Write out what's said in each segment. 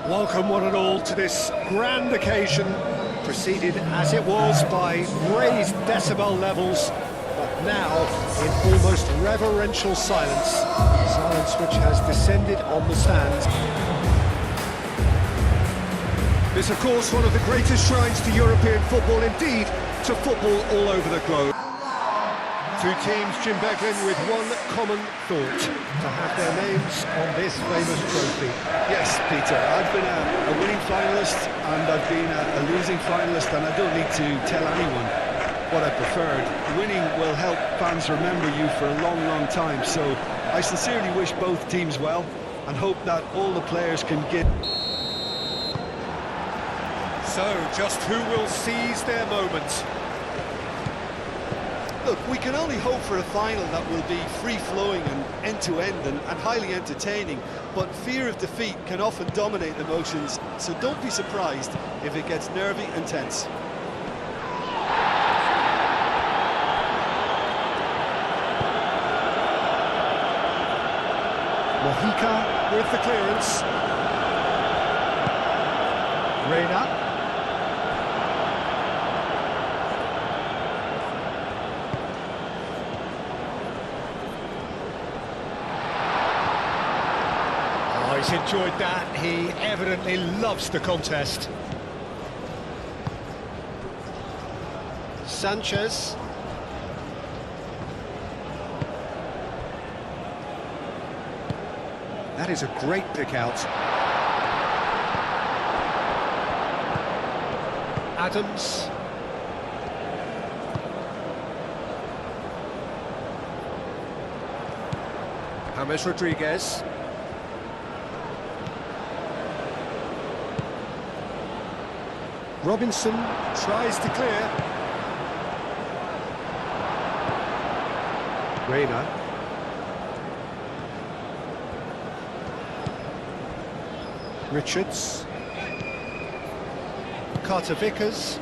Welcome one and all to this grand occasion, preceded as it was by raised decibel levels, but now in almost reverential silence, silence which has descended on the stands. This, of course, one of the greatest shrines to European football, indeed, to football all over the globe. Two teams gym-begging with one common thought, to have their names on this famous trophy. Yes, Peter, I've been a winning finalist and I've been a losing finalist, and I don't need to tell anyone what I preferred. Winning will help fans remember you for a long, long time, so I sincerely wish both teams well and hope that all the players can get... So, just who will seize their moment? Look, we can only hope for a final that will be free-flowing and end-to-end and highly entertaining, but fear of defeat can often dominate emotions, so don't be surprised if it gets nervy and tense. Mojica with the clearance. Reina. He's enjoyed that. He evidently loves the contest. Sanchez. That is a great pick out. Adams. James Rodriguez. Robinson tries to clear. Reina. Richards. Carter Vickers.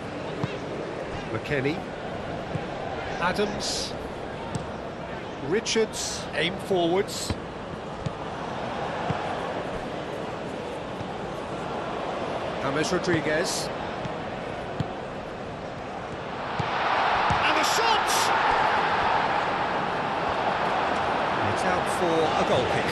McKennie. Adams. Richards. Aim forwards. James Rodriguez. Out for a goal kick.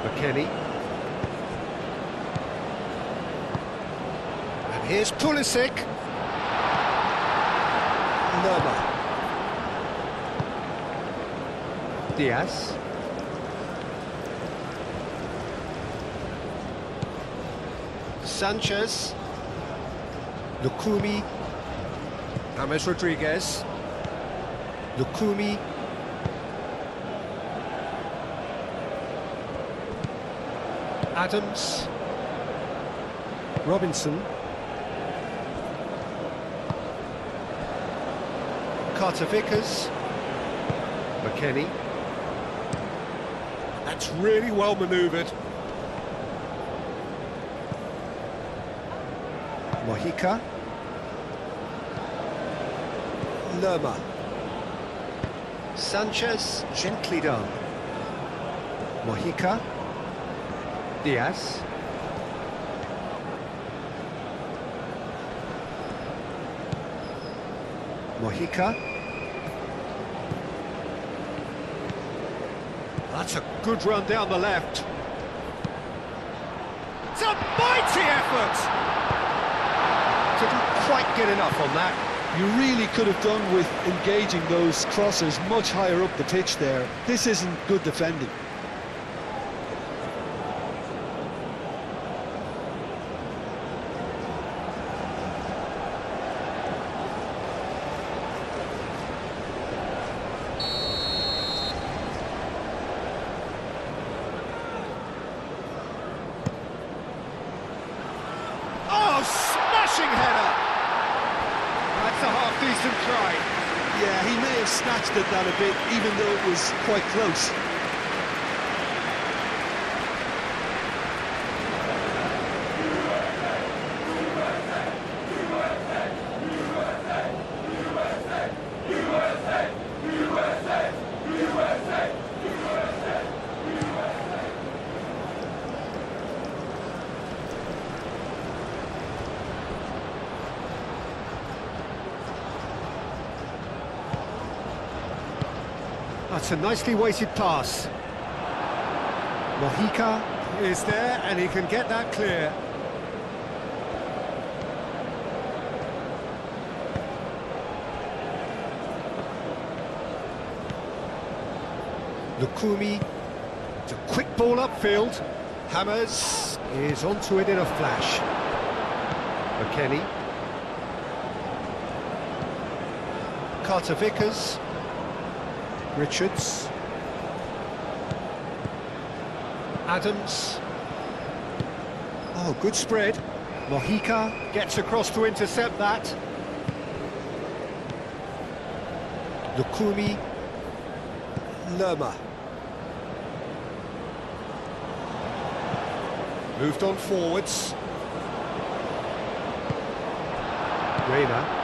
McKennie. And here's Pulisic. Lerma. Diaz. Sanchez. Lukumi. James Rodriguez. Lukumi. Adams. Robinson. Carter Vickers. McKennie. That's really well manoeuvred. Mojica. Lerma. Sanchez, gently done. Mojica. Diaz. Mojica. That's a good run down the left. It's a mighty effort! Couldn't quite get enough on that. You really could have done with engaging those crossers much higher up the pitch there. This isn't good defending. Oh, Smashing header! That's a half-decent try. Yeah, he may have snatched at that a bit, even though it was quite close. That's a nicely weighted pass. Mojica is there, and he can get that clear. Lukumi, it's a quick ball upfield. Hammers is onto it in a flash. McKennie. Carter Vickers. Richards. Adams. Oh, good spread. Mojica gets across to intercept that. Lukumi. Lerma. Moved on forwards. Reina.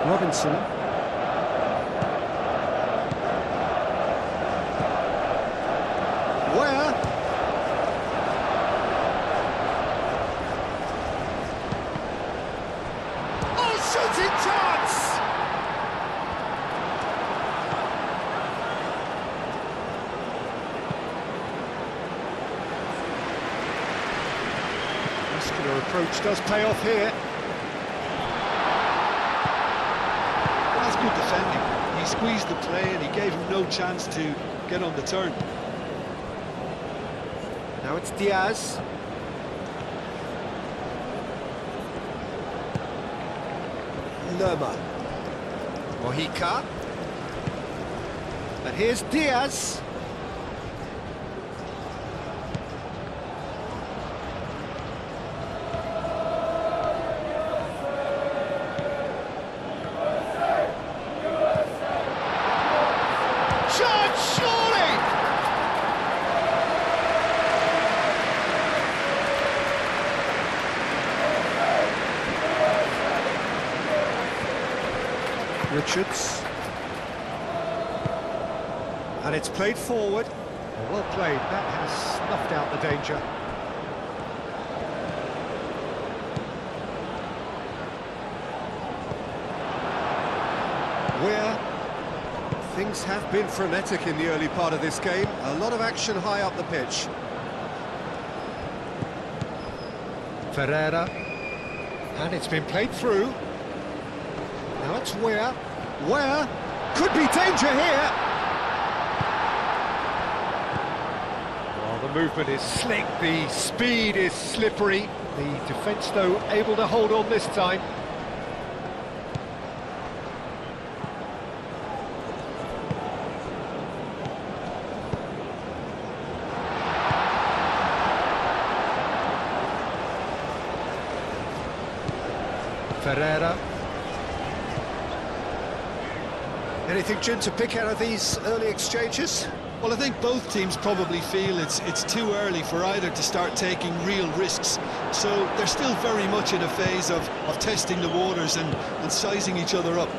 Robinson. Where? Oh, shooting chance! Muscular approach does pay off here. Good defending. He squeezed the play and he gave him no chance to get on the turn. Now it's Diaz. Lerma. Mojica. And here's Diaz. Richards. And it's played forward. Well played, that has snuffed out the danger. Where things have been frenetic in the early part of this game. A lot of action high up the pitch. Ferreira. And it's been played through. Now it's Where could be danger here. Well, the movement is slick, the speed is slippery. The defence, though, able to hold on this time. Ferreira. Anything, Jim, to pick out of these early exchanges? Well, I think both teams probably feel it's too early for either to start taking real risks. So they're still very much in a phase of testing the waters and sizing each other up.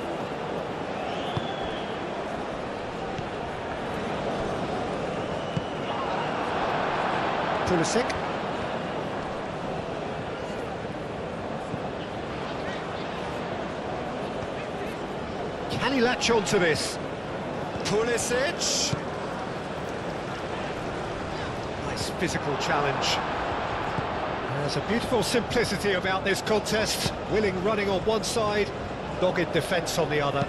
Pulisic. Can he latch on to this? Pulisic. Nice physical challenge. There's a beautiful simplicity about this contest. Willing running on one side, dogged defence on the other.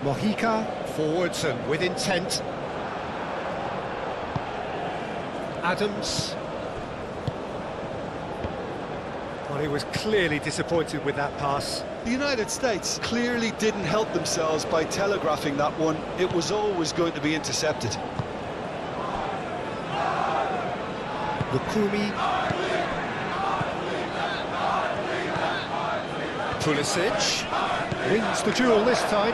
Mojica, forwards and with intent. Adams. Well, he was clearly disappointed with that pass. The United States clearly didn't help themselves by telegraphing that one. It was always going to be intercepted. Lukumi. Pulisic wins the duel this time.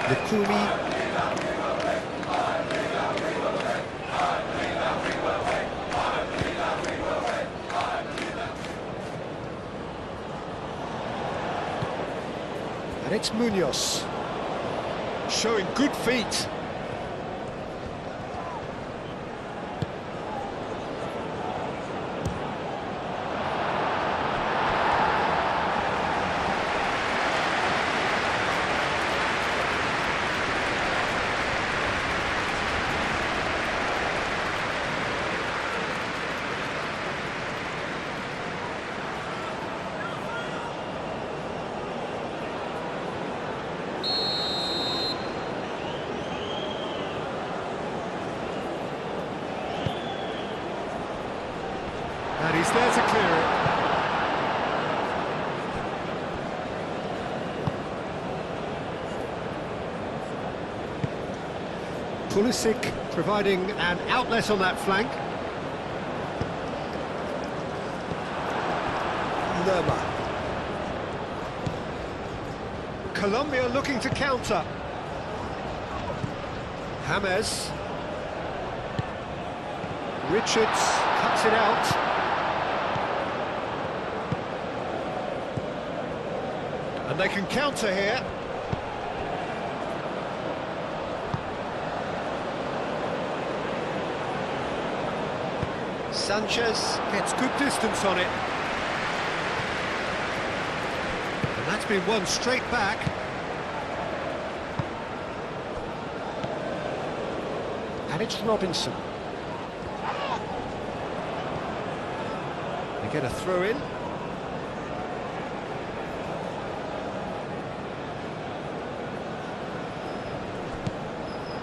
Lukumi. And it's Munoz, showing good feet. And he's there to clear it. Pulisic providing an outlet on that flank. Lerma. Colombia looking to counter. James. Richards cuts it out. And they can counter here. Sanchez gets good distance on it. And that's been won straight back. And it's Robinson. They get a throw in.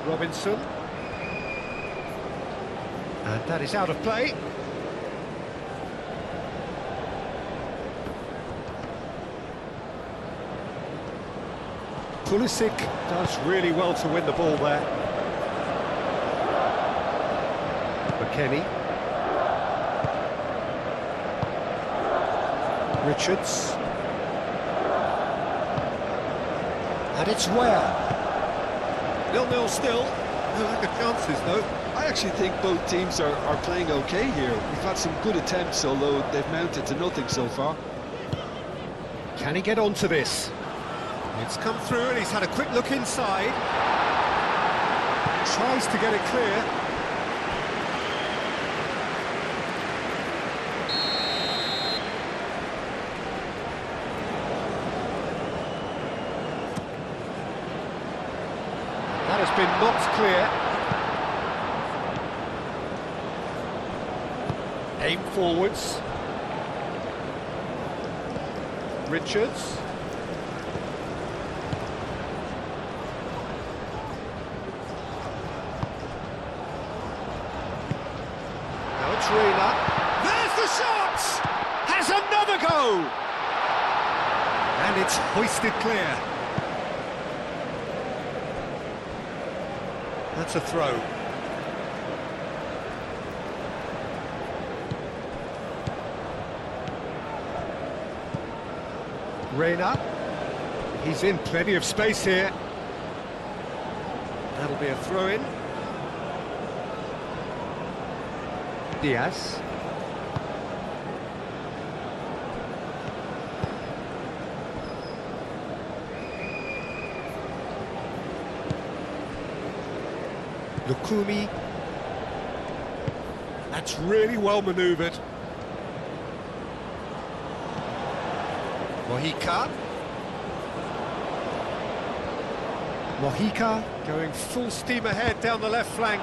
Robinson. And that is out of play. Pulisic does really well to win the ball there. McKennie. Richards. And it's Ware. 0-0 still. No lack of chances, though. I actually think both teams are playing okay here. We've had some good attempts, although they've mounted to nothing so far. Can he get onto this? It's come through and he's had a quick look inside. Tries to get it clear. That has been knocked clear. Aim forwards. Richards. Now it's Reina. There's the shot! Has another go! And it's hoisted clear. That's a throw. Reina, he's in plenty of space here. That'll be a throw-in. Diaz. Lukumi. That's really well manoeuvred. Mojica going full steam ahead down the left flank.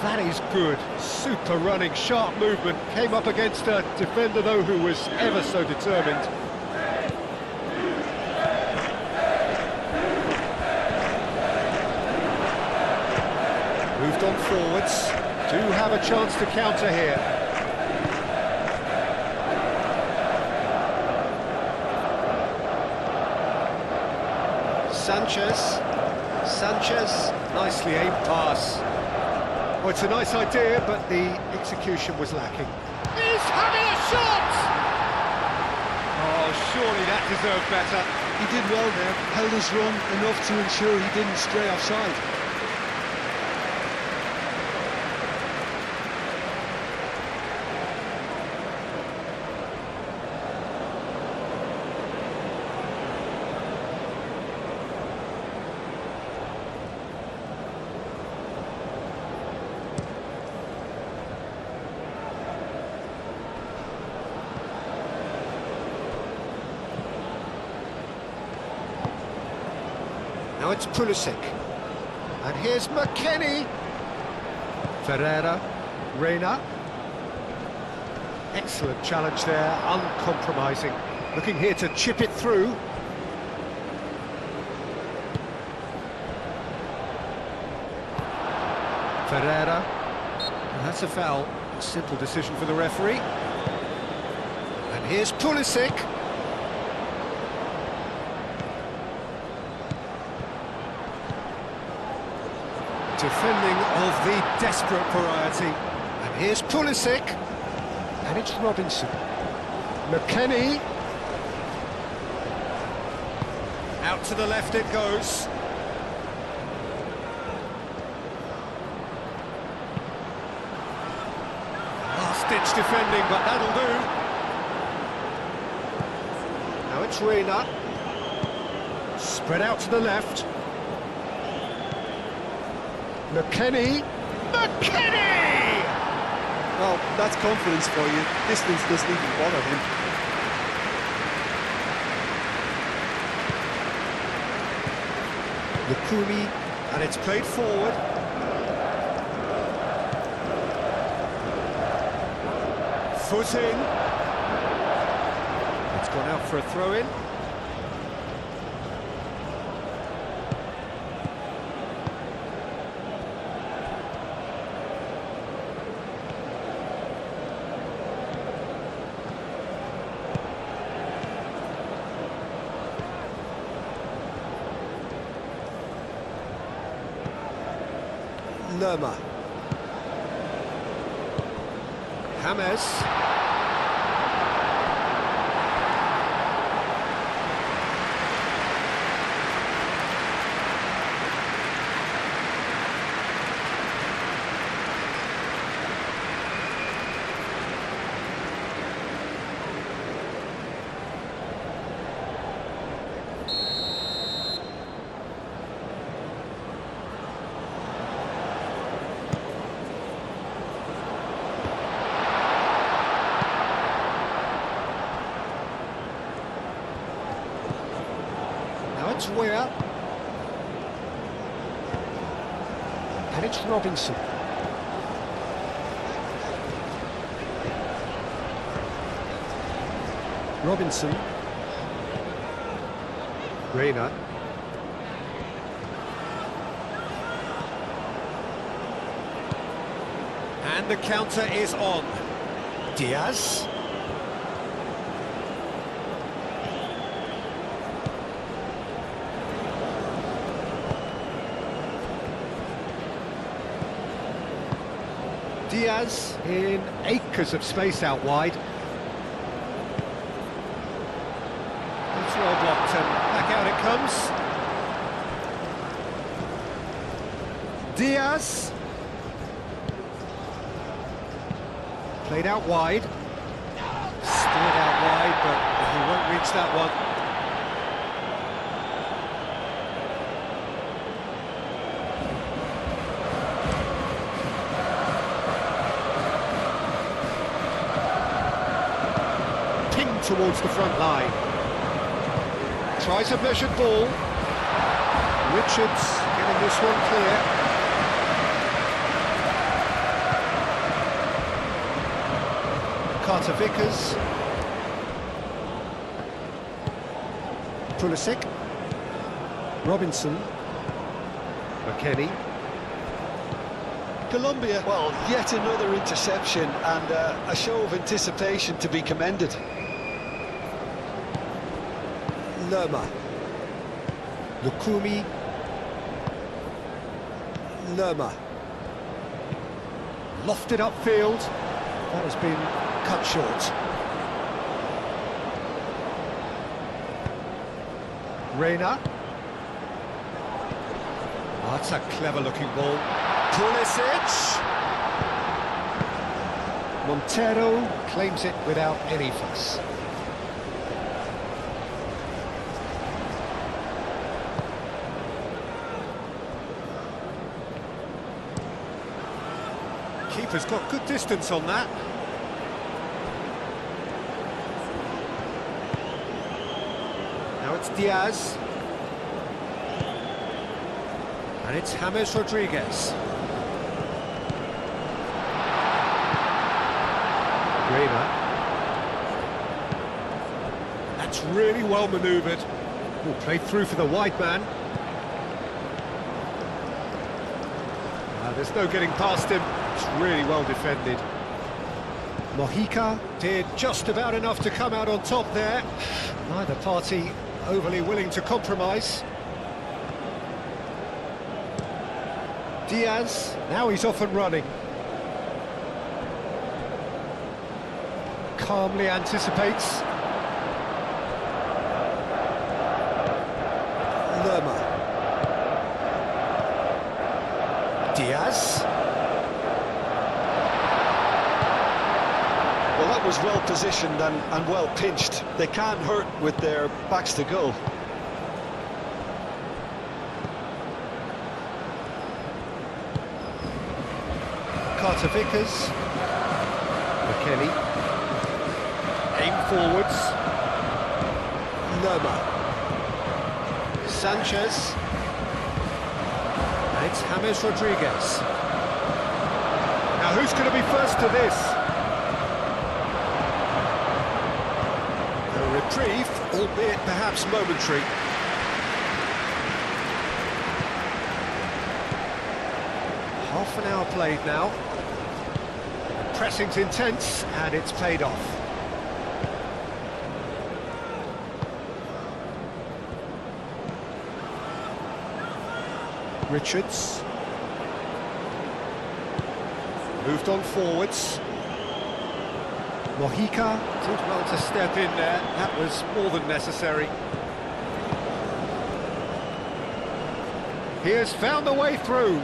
That is good. Super running, sharp movement. Came up against a defender, though, who was ever so determined. Moved on forwards. Do have a chance to counter here. Sanchez, nicely aimed pass. Well, it's a nice idea, but the execution was lacking. He's having a shot! Oh, surely that deserved better. He did well there, held his run enough to ensure he didn't stray offside. Now it's Pulisic. And here's McKennie. Ferreira. Reina. Excellent challenge there, uncompromising. Looking here to chip it through. Ferreira. And that's a foul. A simple decision for the referee. And here's Pulisic. Defending of the desperate variety. And here's Pulisic. And it's Robinson. McKennie. Out to the left it goes. Last-ditch defending, but that'll do. Now it's Reina. Spread out to the left. McKennie! Well, that's confidence for you. Distance doesn't even bother him. Lukumi, and it's played forward. Foot in. It's gone out for a throw-in. Lerma. James. It's Weir. And it's Robinson. Robinson. Reina. And the counter is on. Diaz. Diaz in acres of space out wide. It's well blocked and back out it comes. Diaz. Played out wide. Steered out wide, but he won't reach that one. Towards the front line. Tries a measured ball. Richards getting this one clear. Carter Vickers. Pulisic. Robinson. McKennie. Colombia, well, yet another interception and a show of anticipation to be commended. Lerma. Lukumi. Lerma. Lofted upfield. That has been cut short. Reina. Oh, that's a clever-looking ball. Pulisic. Montero claims it without any fuss. Keeper's got good distance on that. Now it's Diaz. And it's James Rodriguez. Reina. That's really well manoeuvred. Played through for the wide man. There's no getting past him. It's really well defended. Mojica did just about enough to come out on top there. Neither party overly willing to compromise. Diaz, now he's off and running. Calmly anticipates. Lerma. Diaz. Well, that was well positioned and well pinched. They can't hurt with their backs to goal. Carter Vickers. McKennie. Aim forwards. Lerma. Sanchez. And it's James Rodriguez. Now who's going to be first to this? A reprieve, albeit perhaps momentary. Half an hour played now. Pressing's intense, and it's paid off. Richards. Moved on forwards. Mojica did well to step in there. That was more than necessary. He has found a way through.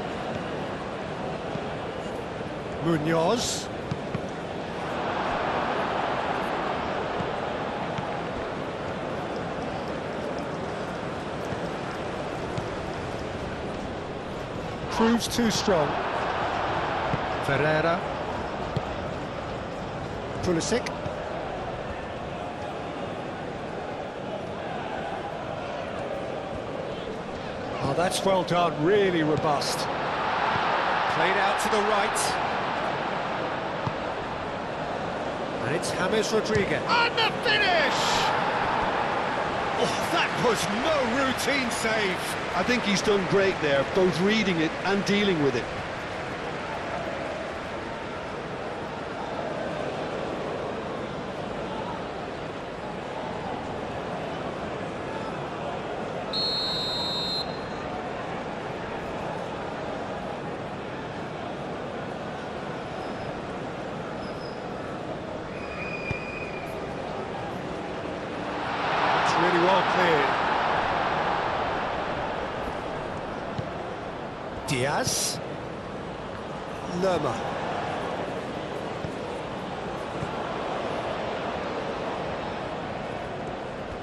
Munoz. Proves too strong. Ferreira. Pulisic. Oh, that's well done, really robust. Played out to the right. And it's James Rodriguez. And the finish! Oh, that was no routine save. I think he's done great there, both reading it and dealing with it. Really well cleared. Diaz. Lerma.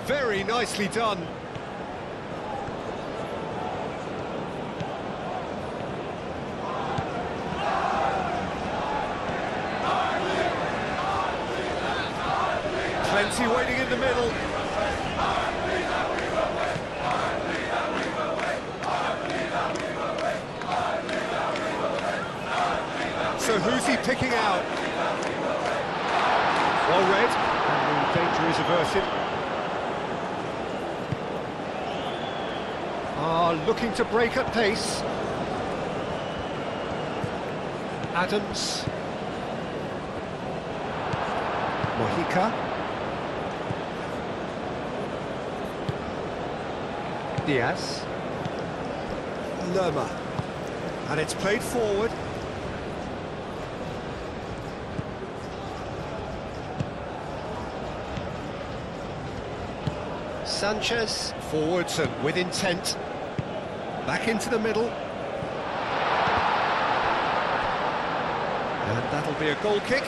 Very nicely done. Plenty waiting in the middle. So who's he picking out? Well read, and the danger is averted. Looking to break at pace. Adams. Mojica. Diaz. Lerma. And it's played forward. Sanchez. Forwards and with intent. Back into the middle. And that'll be a goal kick.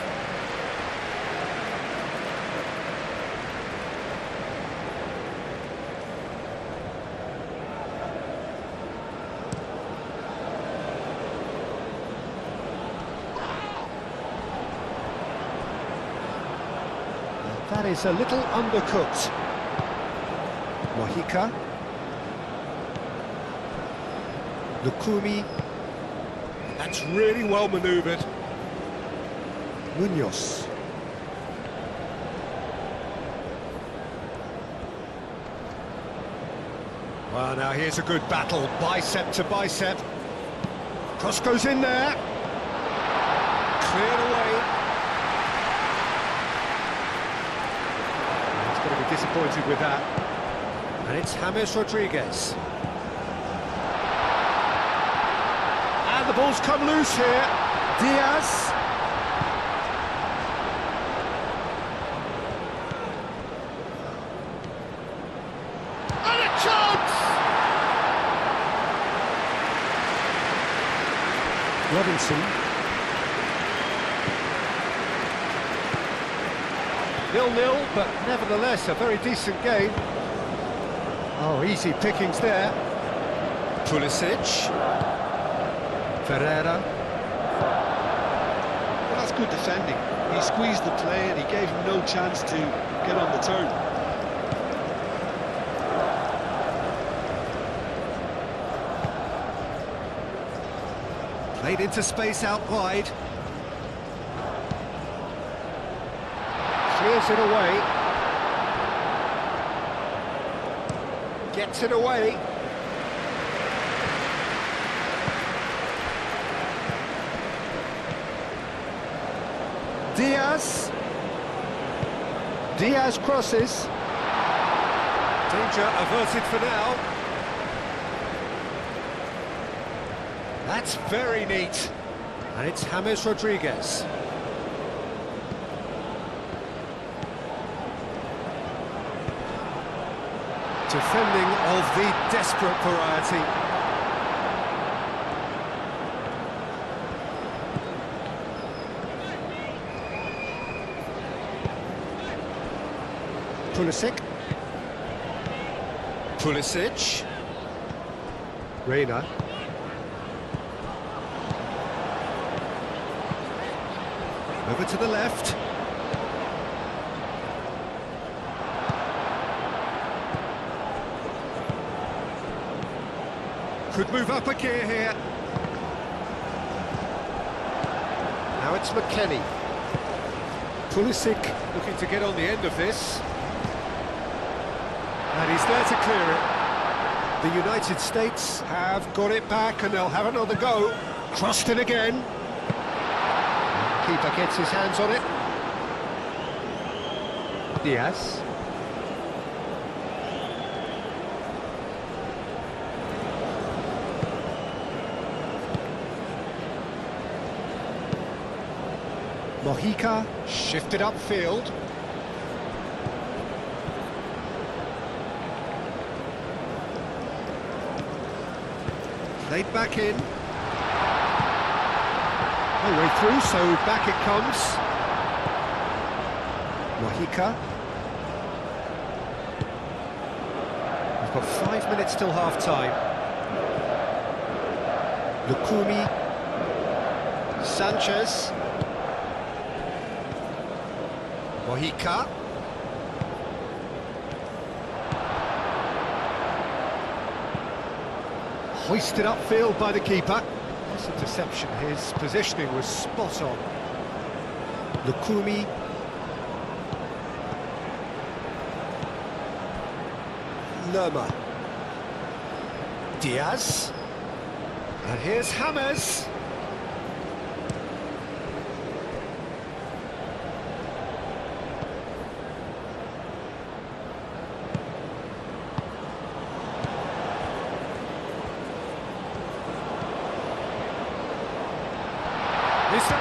That is a little undercooked. Mojica. Lukumi. That's really well manoeuvred. Munoz. Well, now here's a good battle, bicep to bicep. Cross goes in there. Cleared away. He's going to be disappointed with that. And it's James Rodriguez. And the ball's come loose here. Diaz. And a chance! Robinson. 0-0, but nevertheless a very decent game. Oh, easy pickings there. Pulisic. Ferreira. Well, that's good defending. He squeezed the play and he gave him no chance to get on the turn. Played into space out wide. Clears it away. Gets it away. Diaz. Diaz crosses. Danger averted for now. That's very neat. And it's James Rodriguez. Defending of the desperate variety. Pulisic. Reina. Over to the left. Could move up a gear here. Now it's McKennie. Pulisic looking to get on the end of this. And he's there to clear it. The United States have got it back and they'll have another go. Crossed it again. Keeper gets his hands on it. Diaz. Mojica shifted upfield. Played back in. No way through, so back it comes. Mojica. We've got 5 minutes till half-time. Lukumi. Sanchez. Mojica. Hoisted upfield by the keeper. This interception, his positioning was spot on. Lukumi. Lerma. Diaz. And here's James.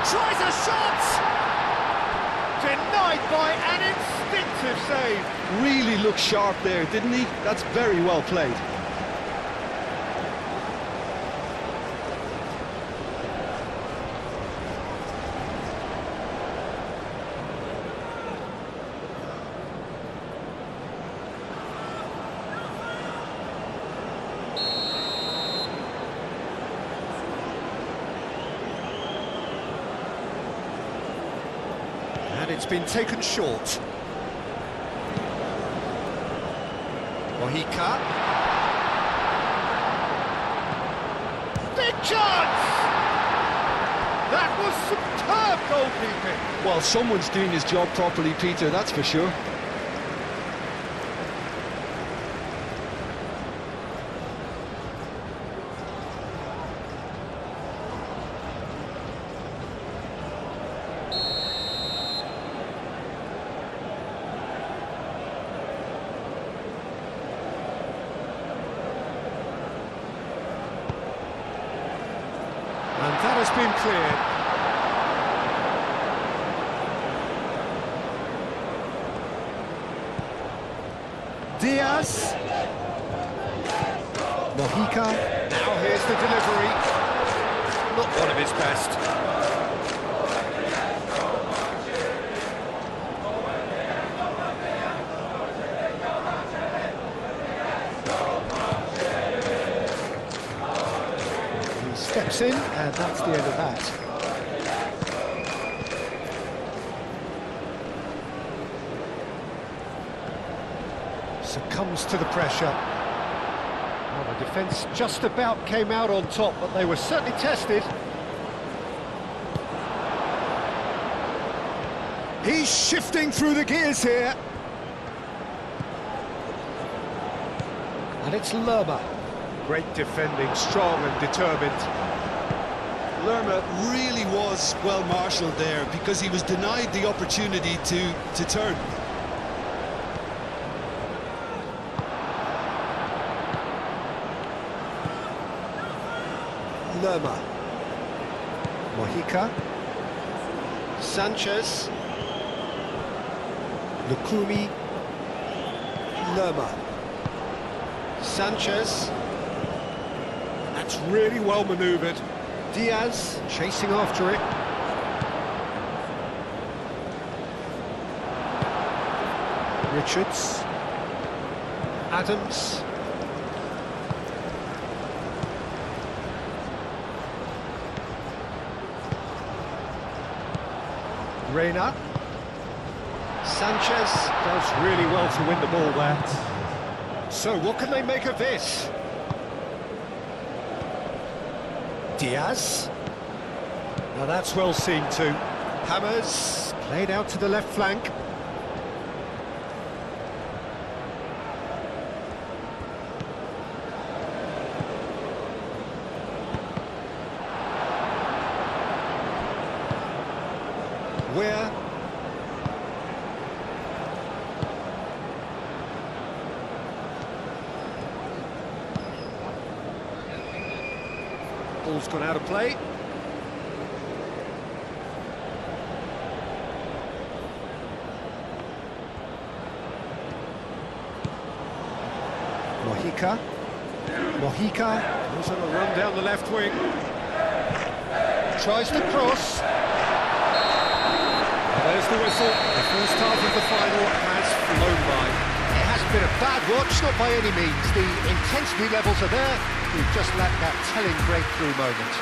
Tries a shot! Denied by an instinctive save. Really looked sharp there, didn't he? That's very well played. And it's been taken short. Mojica. Big chance! That was superb goalkeeping. Well, someone's doing his job properly, Peter, that's for sure. And that has been cleared. Diaz. Mojica. Now here's the delivery. Not one of his best. Steps in, and that's the end of that. Succumbs to the pressure. Well, the defence just about came out on top, but they were certainly tested. He's shifting through the gears here. And it's Lerma. Great defending, strong and determined. Lerma really was well marshalled there because he was denied the opportunity to turn. Lerma. Mojica. Sanchez. Lukumi. Lerma. Sanchez. That's really well manoeuvred. Diaz chasing after it. Richards. Adams. Reina. Sanchez does really well to win the ball there. So what can they make of this? Diaz. Now that's well seen too. Hammers played out to the left flank. Where? Ball's gone out of play. Mojica. Mojica goes on a run down the left wing. Tries to cross. There's the whistle. The first half of the final has flown by. It hasn't been a bad watch, not by any means. The intensity levels are there. We've just lacked that telling breakthrough moment.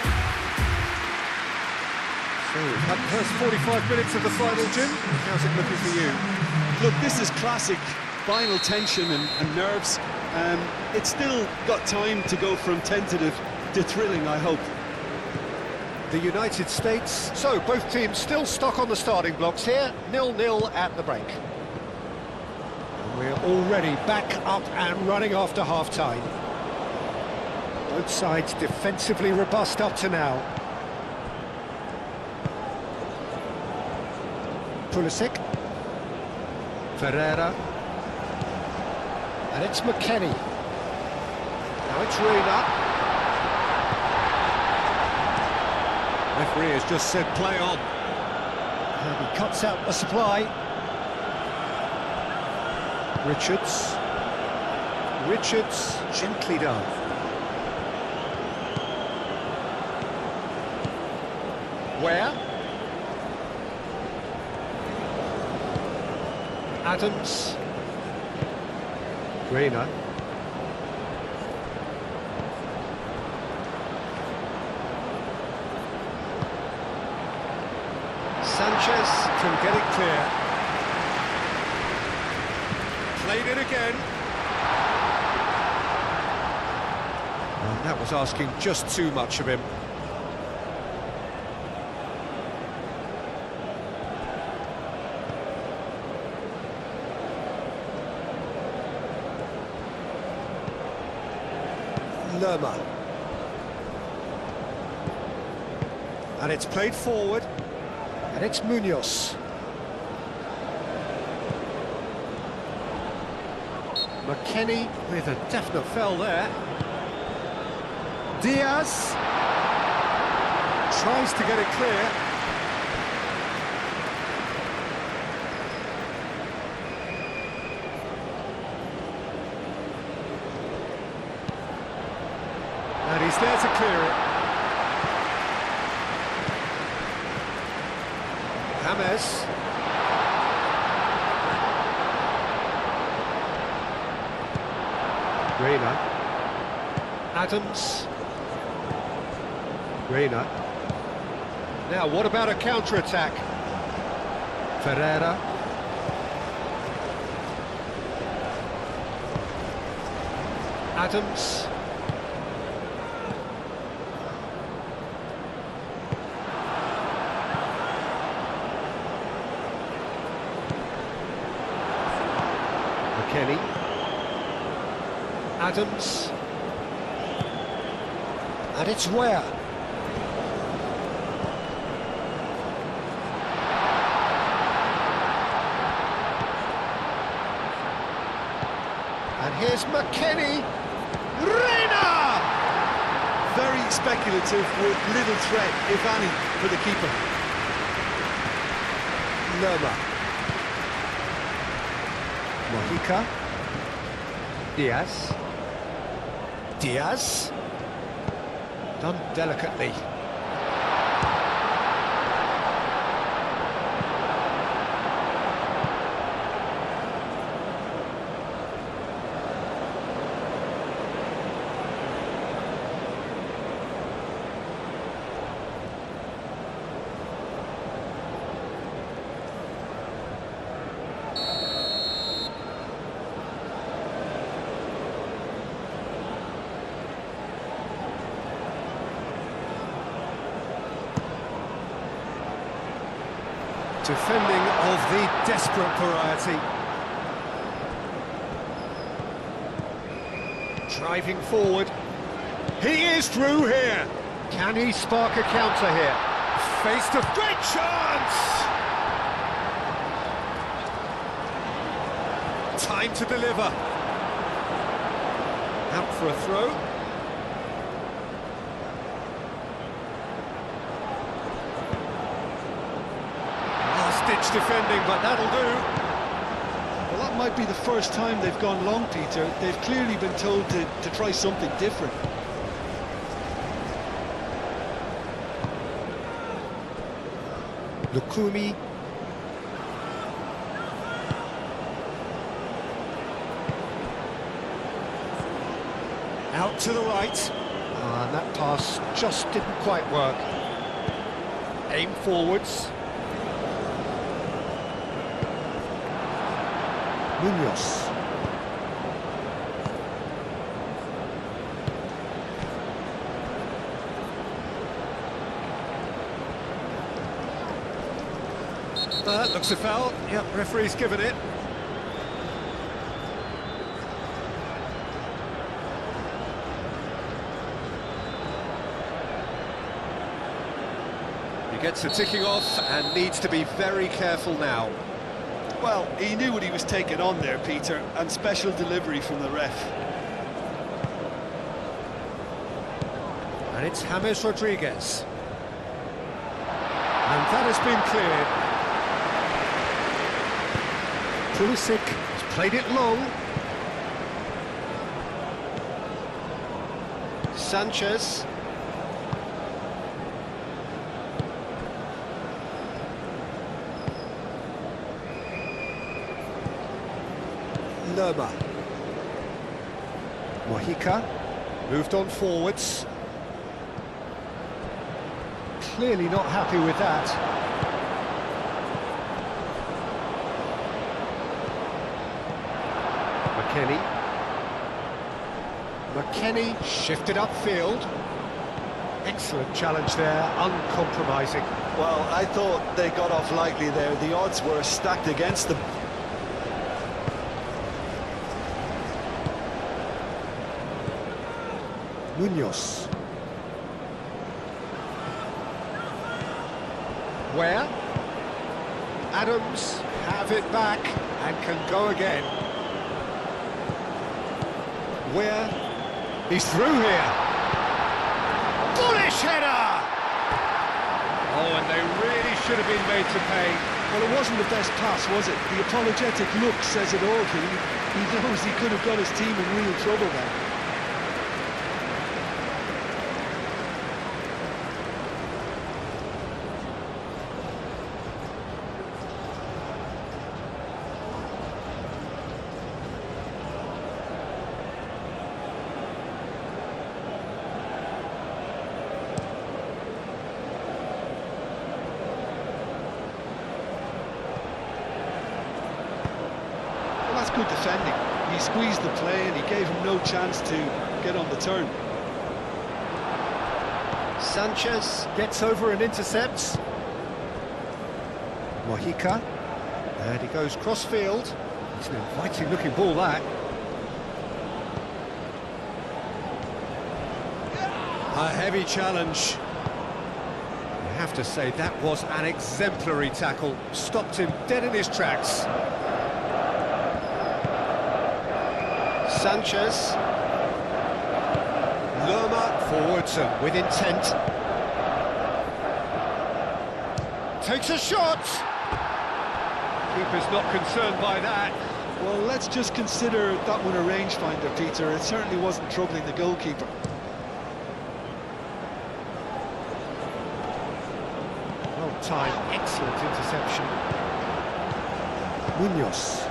So we've had the first 45 minutes of the final, Jim. How's it looking for you? Look, this is classic final tension and nerves. It's still got time to go from tentative to thrilling, I hope. The United States. So both teams still stuck on the starting blocks here. 0-0 at the break. And we'll already back up and running after half-time. Both sides defensively robust up to now. Pulisic. Ferreira. And it's McKennie. Now it's Reina. Referee has just said play on. And he cuts out the supply. Richards. Richards, gently done. Where? Adams. Reina. Sanchez can get it clear. Played it again. And that was asking just too much of him. Lerma. And it's played forward. And it's Munoz. McKennie with a definite foul there. Diaz tries to get it clear. And he's there to clear it. James. Reina. Adams. Reina. Now, what about a counter-attack? Ferreira. Adams. McKennie. Adams. And it's where? And here's McKennie. Reina! Very speculative with little threat, if any, for the keeper. Lerma. Mojica. Diaz. Diaz. Done delicately. Defending of the desperate variety. Driving forward. He is through here. Can he spark a counter here? Face to great chance! Time to deliver. Out for a throw. Ditch defending, but that'll do. Well, that might be the first time they've gone long, Peter. They've clearly been told to try something different. Lukumi. Out to the right. And that pass just didn't quite work. Aim forwards. Munoz. That looks a foul. Yep, referee's given it. gets the ticking off and needs to be very careful now. Well, he knew what he was taking on there, Peter, and special delivery from the ref. And it's James Rodriguez. And that has been cleared. Pulisic has played it long. Sanchez. Lerma. Mojica moved on forwards. Clearly not happy with that. McKennie shifted upfield. Excellent challenge there, uncompromising. Well, I thought they got off lightly there. The odds were stacked against them. Munoz. Where? Adams have it back and can go again. Where? He's through here. Bullish header! Oh, and they really should have been made to pay. Well, it wasn't the best pass, was it? The apologetic look says it all. He knows he could have got his team in real trouble there. That's good defending. He squeezed the play and he gave him no chance to get on the turn. Sanchez gets over and intercepts. Mojica. And he goes cross-field. It's an inviting looking ball, that. A heavy challenge. I have to say, that was an exemplary tackle. Stopped him dead in his tracks. Sanchez. Lerma forwards and with intent. Takes a shot. Keeper's not concerned by that. Well, let's just consider that one a rangefinder, Peter. It certainly wasn't troubling the goalkeeper. Well timed, excellent interception. Munoz.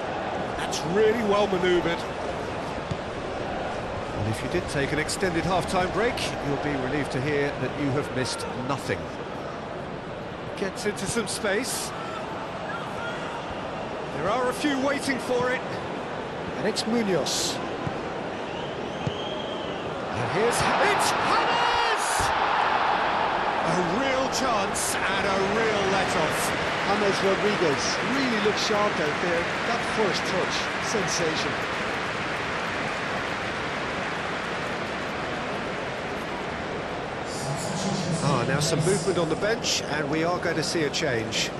That's really well manoeuvred. And if you did take an extended half-time break, you'll be relieved to hear that you have missed nothing. Gets into some space. There are a few waiting for it. And it's Munoz. And here's it's James! A real chance and a real let-off. James Rodriguez really looked sharp out there. That first touch, sensational. Now some movement on the bench, and we are going to see a change.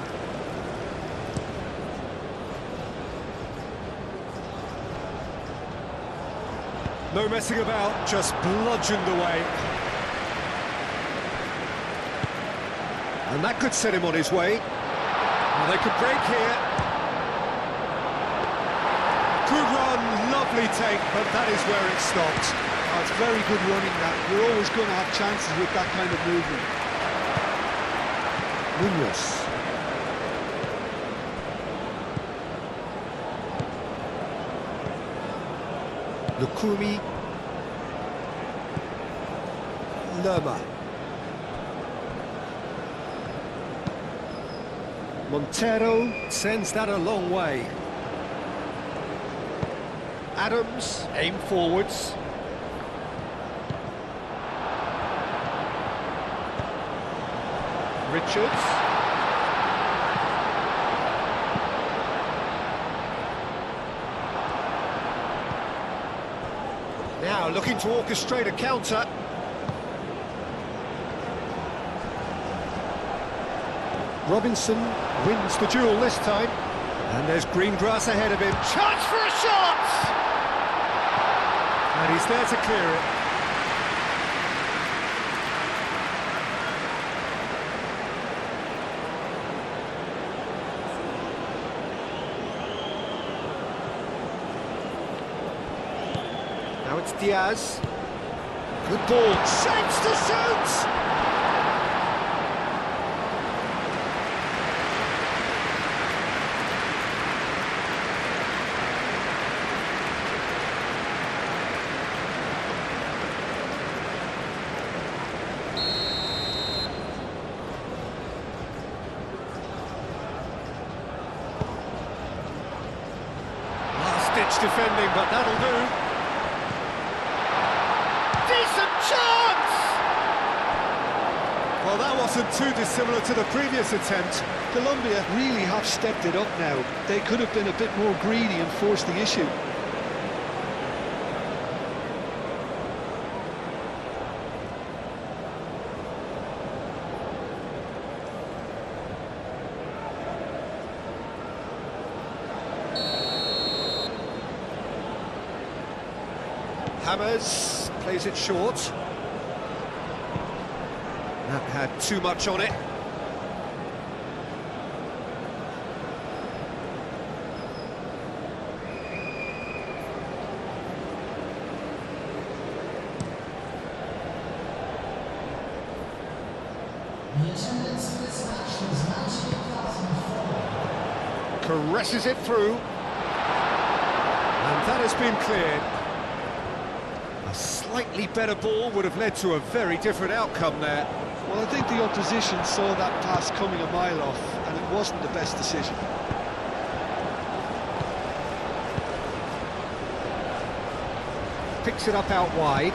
No messing about, just bludgeoned away. And that could set him on his way. Well, they could break here. Good run, lovely take, but that is where it stopped. Oh, it's very good running that. You're always going to have chances with that kind of movement. Munoz. Lukumi. Lerma. Montero sends that a long way. Adams, aim forwards. Richards. Now looking to orchestrate a counter. Robinson wins the duel this time. And there's green grass ahead of him. Chance for a shot! And he's there to clear it. Now it's Diaz. Good ball. Chance to shoot! Defending, but that'll do. Decent chance! Well, that wasn't too dissimilar to the previous attempt. Colombia really have stepped it up now. They could have been a bit more greedy and forced the issue. Hammers plays it short. That had too much on it. The attendance for this match was 98,004. Caresses it through. And that has been cleared. A slightly better ball would have led to a very different outcome there. Well, I think the opposition saw that pass coming a mile off, and it wasn't the best decision. Picks it up out wide.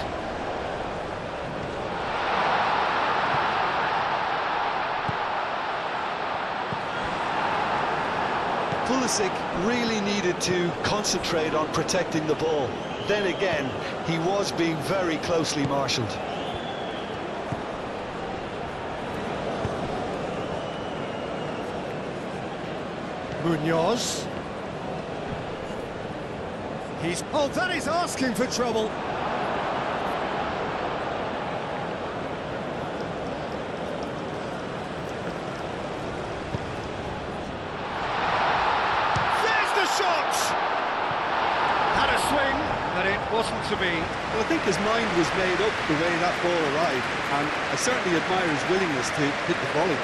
Pulisic really needed to concentrate on protecting the ball. Then again, he was being very closely marshalled. Munoz. Oh, that is asking for trouble. There's the shot! Had a swing, but it wasn't to be. Well, I think his mind was made up the way that ball arrived, and I certainly admire his willingness to hit the volley.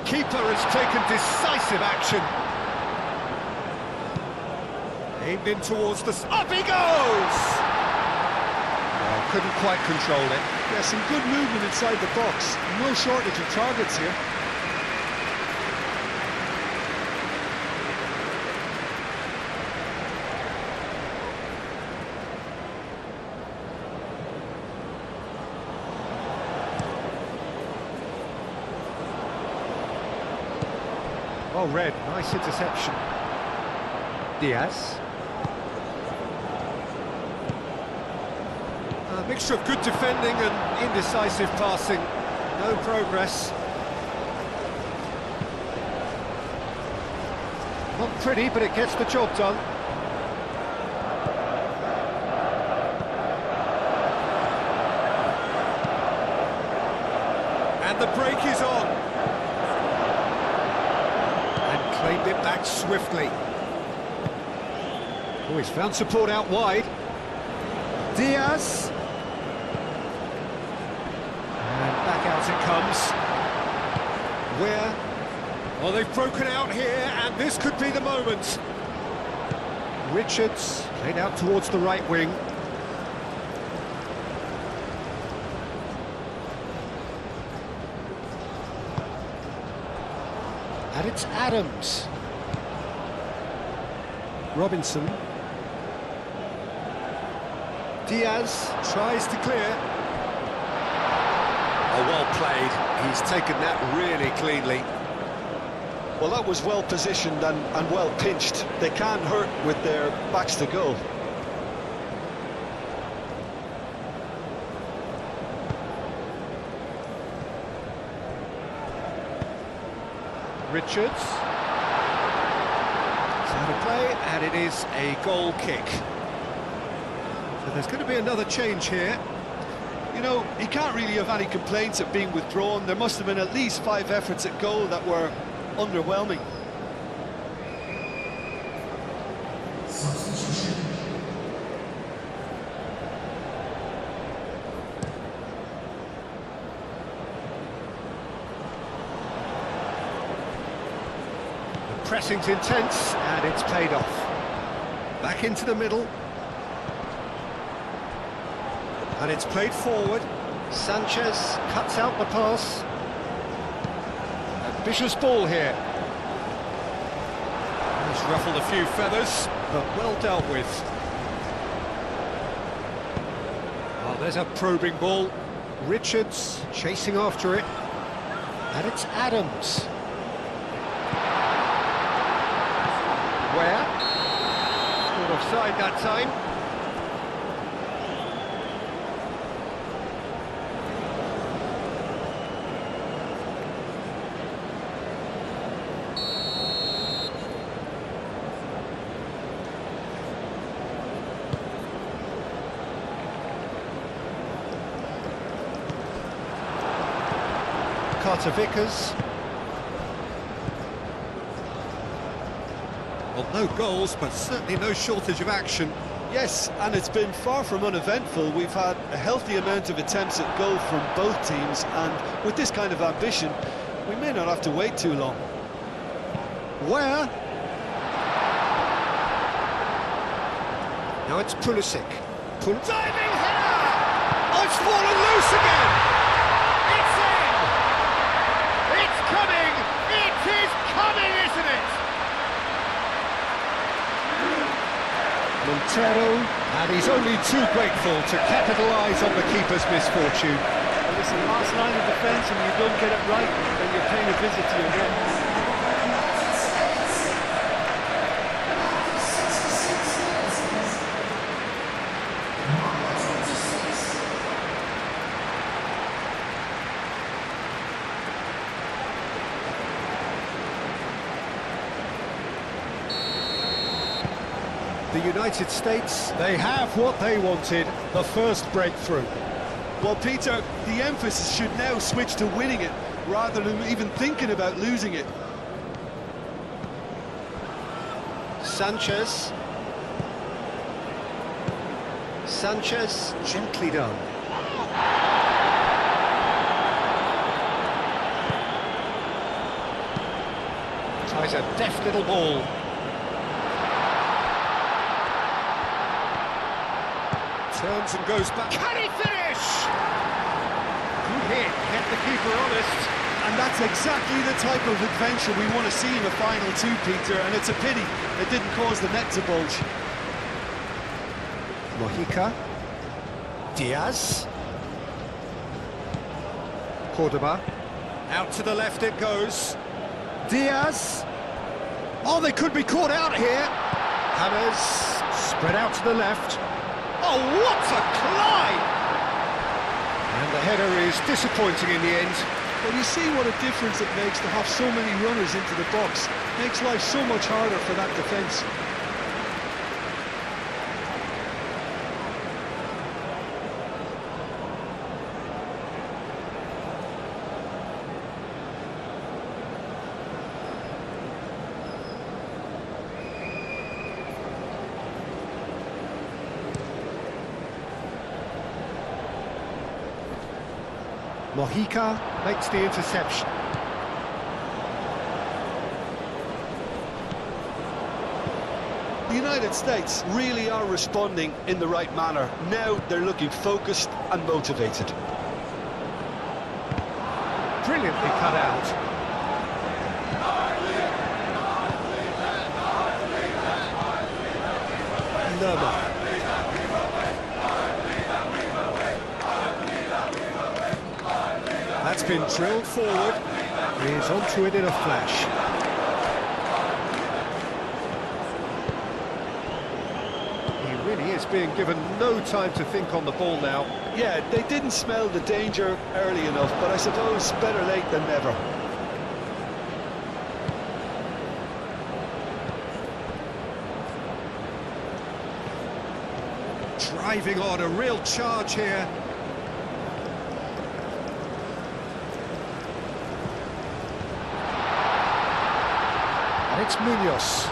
Keeper has taken decisive action. Aimed in towards the... Up he goes! Well, couldn't quite control it. Yeah, some good movement inside the box. No shortage of targets here. Well read, nice interception. Diaz. A mixture of good defending and indecisive passing. No progress. Not pretty, but it gets the job done. And the break is on. Claimed it back swiftly. Oh, he's found support out wide. Diaz. And back out it comes. Where? Well, they've broken out here, and this could be the moment. Richards played out towards the right wing. And it's Adams. Robinson. Diaz tries to clear. Oh, well played. He's taken that really cleanly. Well, that was well positioned and well pinched. They can't hurt with their backs to goal. Richards. It's out of play, and it is a goal kick. So there's going to be another change here. You know, he can't really have any complaints at being withdrawn. There must have been at least 5 efforts at goal that were underwhelming. Substitution. The pressing's intense, and it's paid off. Back into the middle. And it's played forward. Sanchez cuts out the pass. Ambitious ball here. He's ruffled a few feathers, but well dealt with. Oh, there's a probing ball. Richards chasing after it. And it's Adams. Where? Not offside that time. Carter Vickers. Well, no goals, but certainly no shortage of action. Yes, and it's been far from uneventful. We've had a healthy amount of attempts at goal from both teams, and with this kind of ambition, we may not have to wait too long. Where? Now it's Pulisic. Diving header! Oh, it's fallen loose again! It's in! It's coming! It is coming, isn't it? Montero, and he's only too grateful to capitalise on the keeper's misfortune. Well, listen, last line of defence, and you don't get it right, then you're paying a visit to your game. The United States, they have what they wanted, the first breakthrough. Well, Peter, the emphasis should now switch to winning it, rather than even thinking about losing it. Sanchez. Sanchez, gently done. Tries a deft little ball. Turns and goes back. Can he finish? Good hit, kept the keeper honest. And that's exactly the type of adventure we want to see in the final two, Peter, and it's a pity it didn't cause the net to bulge. Mojica. Diaz. Cordoba. Out to the left it goes. Diaz. Oh, they could be caught out here. Hammers. Spread out to the left. Oh, what a climb! And the header is disappointing in the end. Well, you see what a difference it makes to have so many runners into the box. Makes life so much harder for that defence. Mojica makes the interception. The United States really are responding in the right manner. Now they're looking focused and motivated. Brilliantly cut out. Lerma. It's been drilled forward. He's onto it in a flash. He really is being given no time to think on the ball now. Yeah, they didn't smell the danger early enough, but I suppose better late than never. Driving on, a real charge here. And it's Munoz.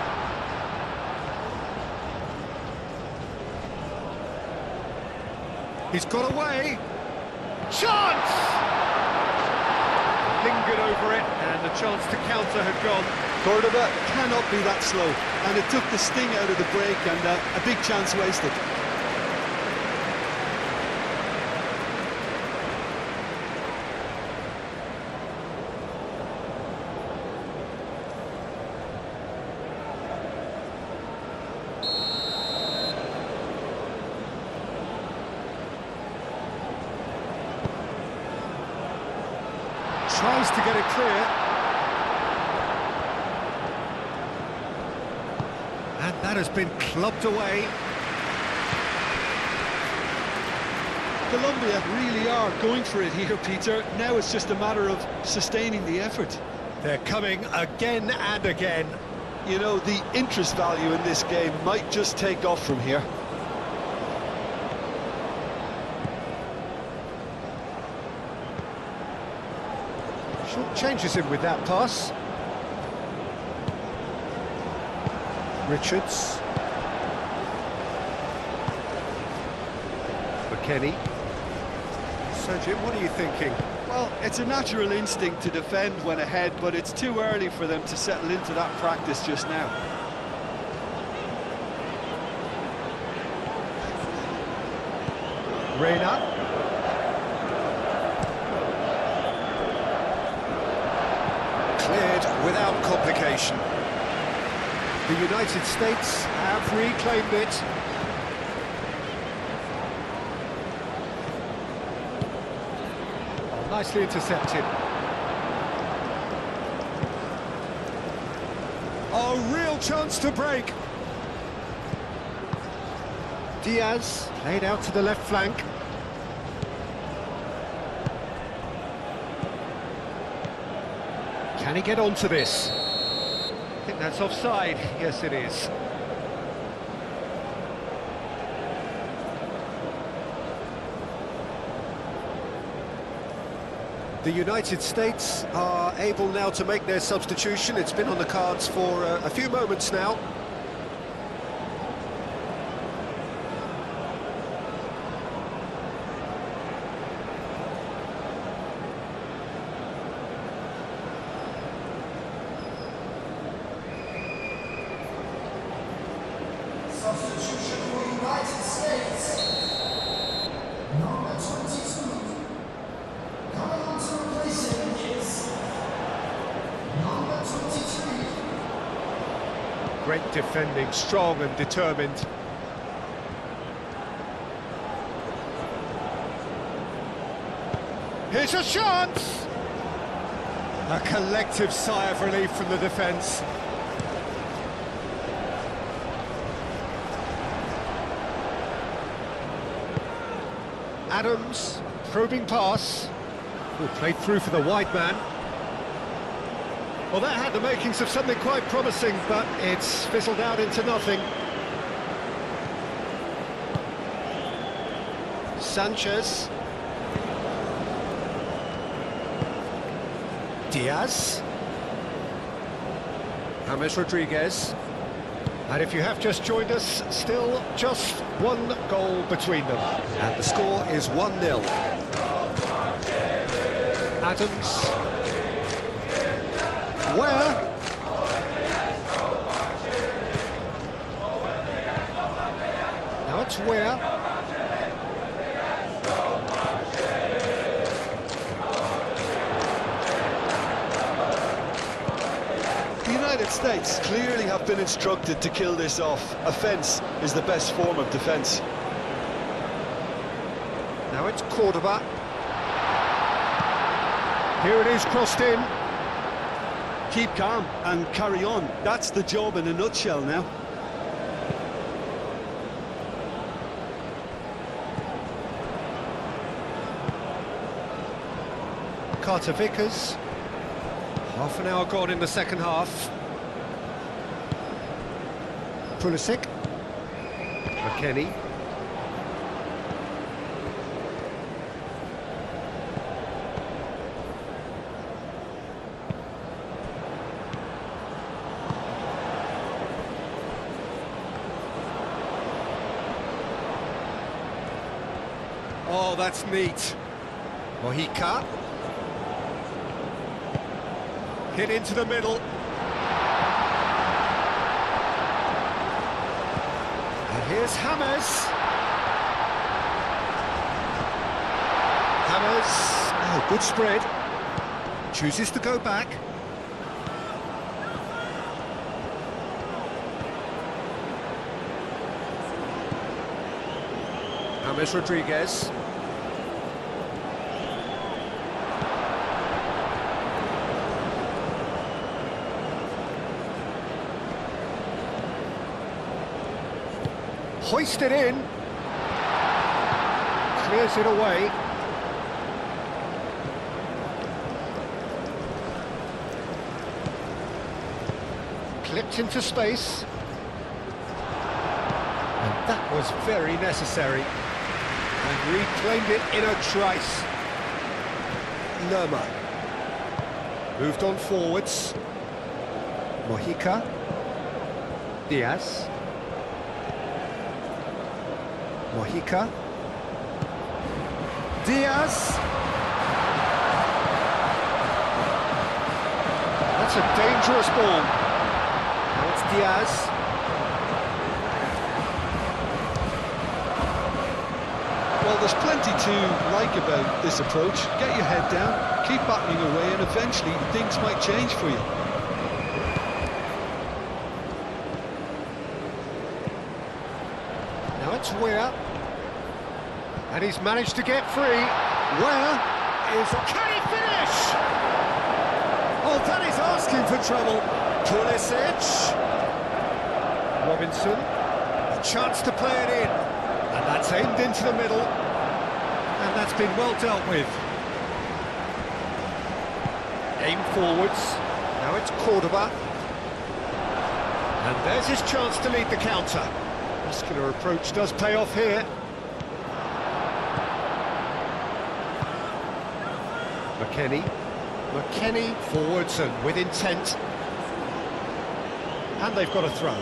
He's got away. Chance! Lingered over it, and the chance to counter had gone. Cordoba cannot be that slow, and it took the sting out of the break, and a big chance wasted. Tries to get it clear. And that has been clubbed away. Colombia really are going for it here, Peter. Now it's just a matter of sustaining the effort. They're coming again and again. You know, the interest value in this game might just take off from here. Short changes him with that pass. Richards. McKennie. So Jim, what are you thinking? Well, it's a natural instinct to defend when ahead, but it's too early for them to settle into that practice just now. Reina. Cleared without complication. The United States have reclaimed it. Oh, nicely intercepted. Oh, real chance to break. Diaz laid out to the left flank. Can he get onto this? I think that's offside. Yes, it is. The United States are able now to make their substitution. It's been on the cards for a few moments now. Substitution for United States. Number 22. Coming on to replace him is number 23. Great defending, strong and determined. Here's a chance! A collective sigh of relief from the defence. Adams, probing pass. Oh, played through for the wide man. Well, that had the makings of something quite promising, but it's fizzled out into nothing. Sanchez. Diaz. James Rodriguez. And if you have just joined us, still just one goal between them. And the score is 1-0. Adams. Where? Now it's Where. The United States clearly have been instructed to kill this off. Offence is the best form of defence. Now it's Cordoba. Here it is, crossed in. Keep calm and carry on. That's the job in a nutshell now. Carter Vickers. Half an hour gone in the second half. Pulisic. McKennie. Oh, that's neat. Mojica. Hit into the middle. And here's Hammers. Hammers. Oh, good spread. Chooses to go back. James Rodriguez. Hoisted in. Clears it away. Clipped into space. And that was very necessary. And reclaimed it in a trice. Lerma. Moved on forwards. Mojica. Diaz. Mojica. Diaz. That's a dangerous ball. Now it's Diaz. Well, there's plenty to like about this approach. Get your head down, keep battling away, and eventually things might change for you. Now it's Weir. And he's managed to get free. Weir is... Can he finish? Oh, that is asking for trouble. Pulisic. Robinson. A chance to play it in. And that's aimed into the middle. And that's been well dealt with. Aim forwards. Now it's Cordoba. And there's his chance to lead the counter. Muscular approach does pay off here. McKennie forwards and with intent. And they've got a throw.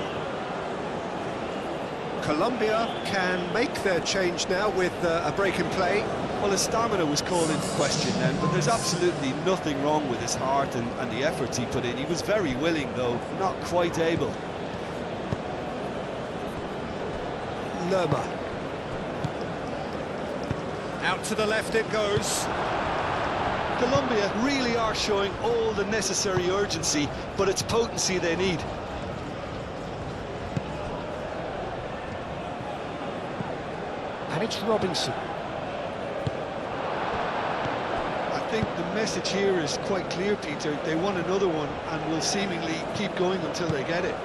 Colombia can make their change now with a break in play. Well, his stamina was called into question then, but there's absolutely nothing wrong with his heart and the efforts he put in. He was very willing, though, not quite able. Lerma. Out to the left it goes. Colombia really are showing all the necessary urgency, but it's potency they need. And it's Robinson. I think the message here is quite clear, Peter. They want another one and will seemingly keep going until they get it.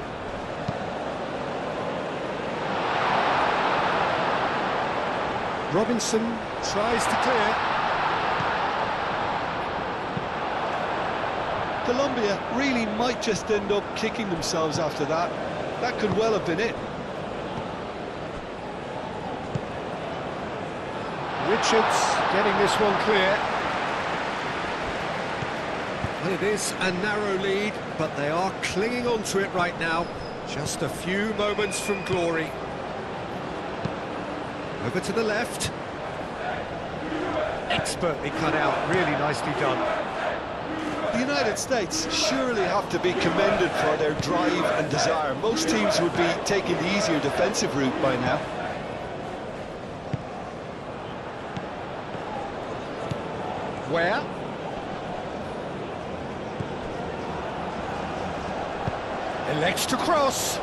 Robinson tries to clear. Colombia really might just end up kicking themselves after that. That could well have been it. Richards getting this one clear. Well, it is a narrow lead, but they are clinging on to it right now. Just a few moments from glory. Over to the left. Expertly cut out, really nicely done. The United States surely have to be commended for their drive and desire. Most teams would be taking the easier defensive route by now. Where? Elects to cross.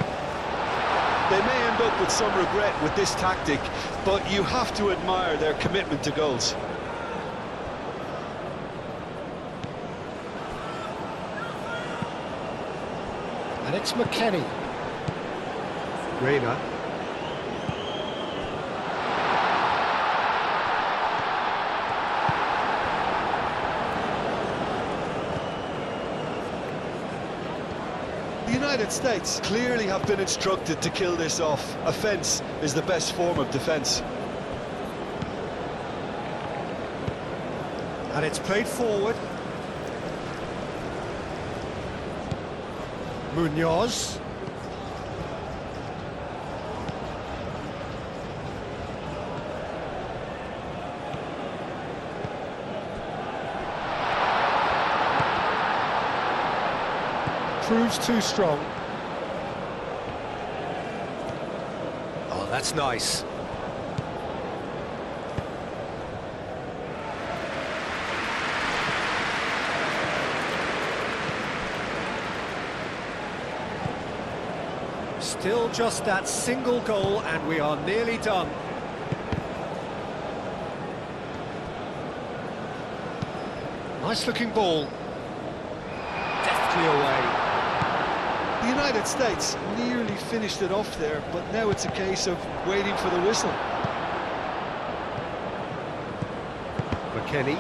They may end up with some regret with this tactic, but you have to admire their commitment to goals. And it's McKennie. Reina. The United States clearly have been instructed to kill this off. Offence is the best form of defence. And it's played forward. Munoz. Proves too strong. Oh, that's nice. Still just that single goal and we are nearly done. Nice looking ball. Deftly away. The United States nearly finished it off there, but now it's a case of waiting for the whistle. McKennie.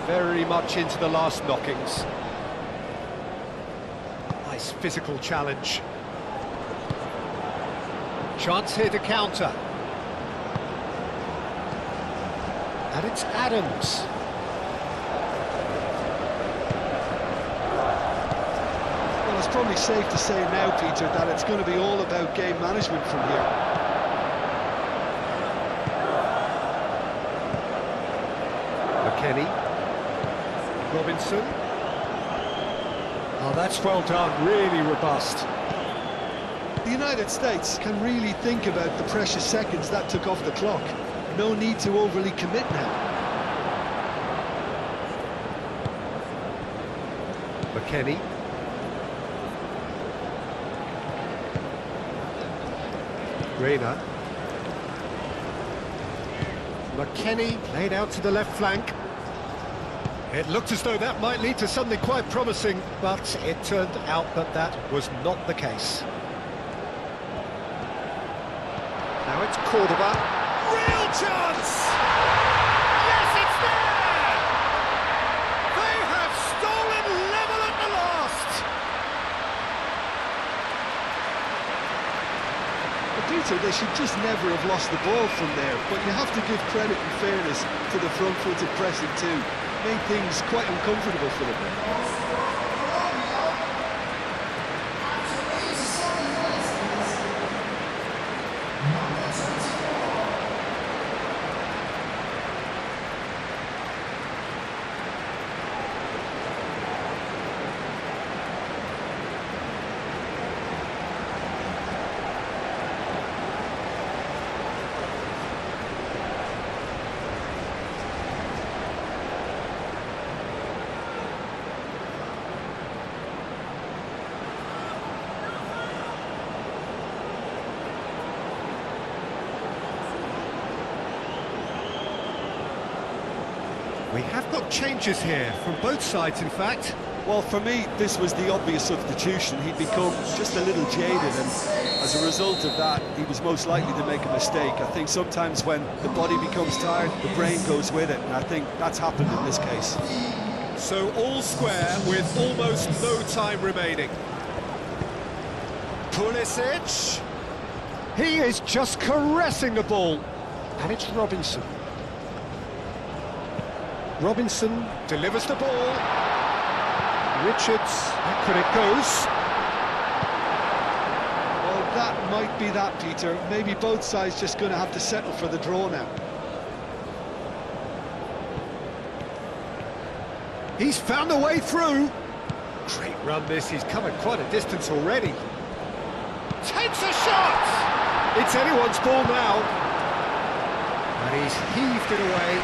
Very much into the last knockings. Nice physical challenge. Chance here to counter. And it's Adams. Well, it's probably safe to say now, Peter, that it's going to be all about game management from here. McKennie. Robinson. Oh, that's well done, really robust. The United States can really think about the precious seconds that took off the clock. No need to overly commit now. McKennie. Reina. McKennie played out to the left flank. It looked as though that might lead to something quite promising, but it turned out that that was not the case. Now it's Cordoba. Real chance! Yes, it's there! They have stolen level at the last! Peter, they should just never have lost the ball from there, but you have to give credit and fairness to the front-footed pressing too. Made things quite uncomfortable for them. We have got changes here, from both sides in fact. Well, for me, this was the obvious substitution. He'd become just a little jaded, and as a result of that, he was most likely to make a mistake. I think sometimes when the body becomes tired, the brain goes with it, and I think that's happened in this case. So all square with almost no time remaining. Pulisic. He is just caressing the ball. And it's Robinson. Robinson delivers the ball. Richards, back when it goes. Well, that might be that, Peter. Maybe both sides just going to have to settle for the draw now. He's found a way through. Great run this, he's covered quite a distance already. Takes a shot! It's anyone's ball now. And he's heaved it away.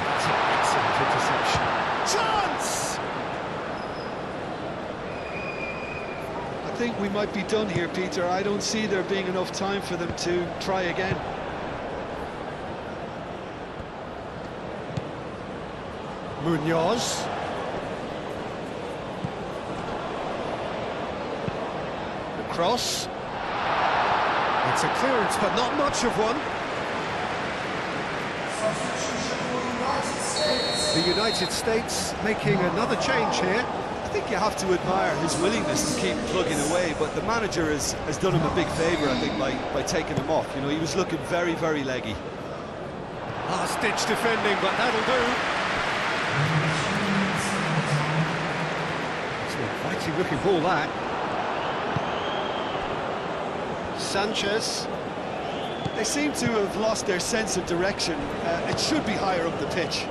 That's an excellent interception. Chance! I think we might be done here, Peter. I don't see there being enough time for them to try again. Munoz. cross. It's a clearance, but not much of one. The United States making another change here. I think you have to admire his willingness to keep plugging away, but the manager has done him a big favour, I think, by taking him off. You know, he was looking very, very leggy. Last-ditch defending, but that'll do. It's an inviting-looking ball, that. Sanchez. They seem to have lost their sense of direction. It should be higher up the pitch.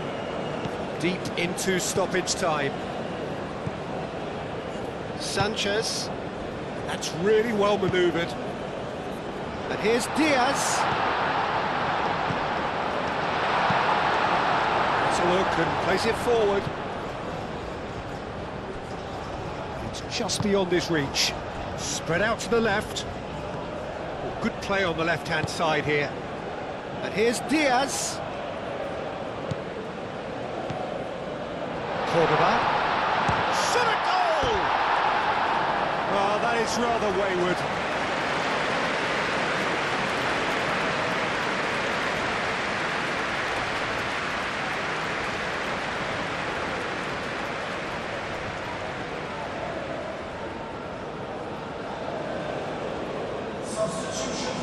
Deep into stoppage time. Sanchez. That's really well manoeuvred. And here's Diaz. It's a look and plays it forward. It's just beyond his reach. Spread out to the left. Good play on the left-hand side here. And here's Diaz. Cordoba. Shot a goal! Oh, that is rather wayward.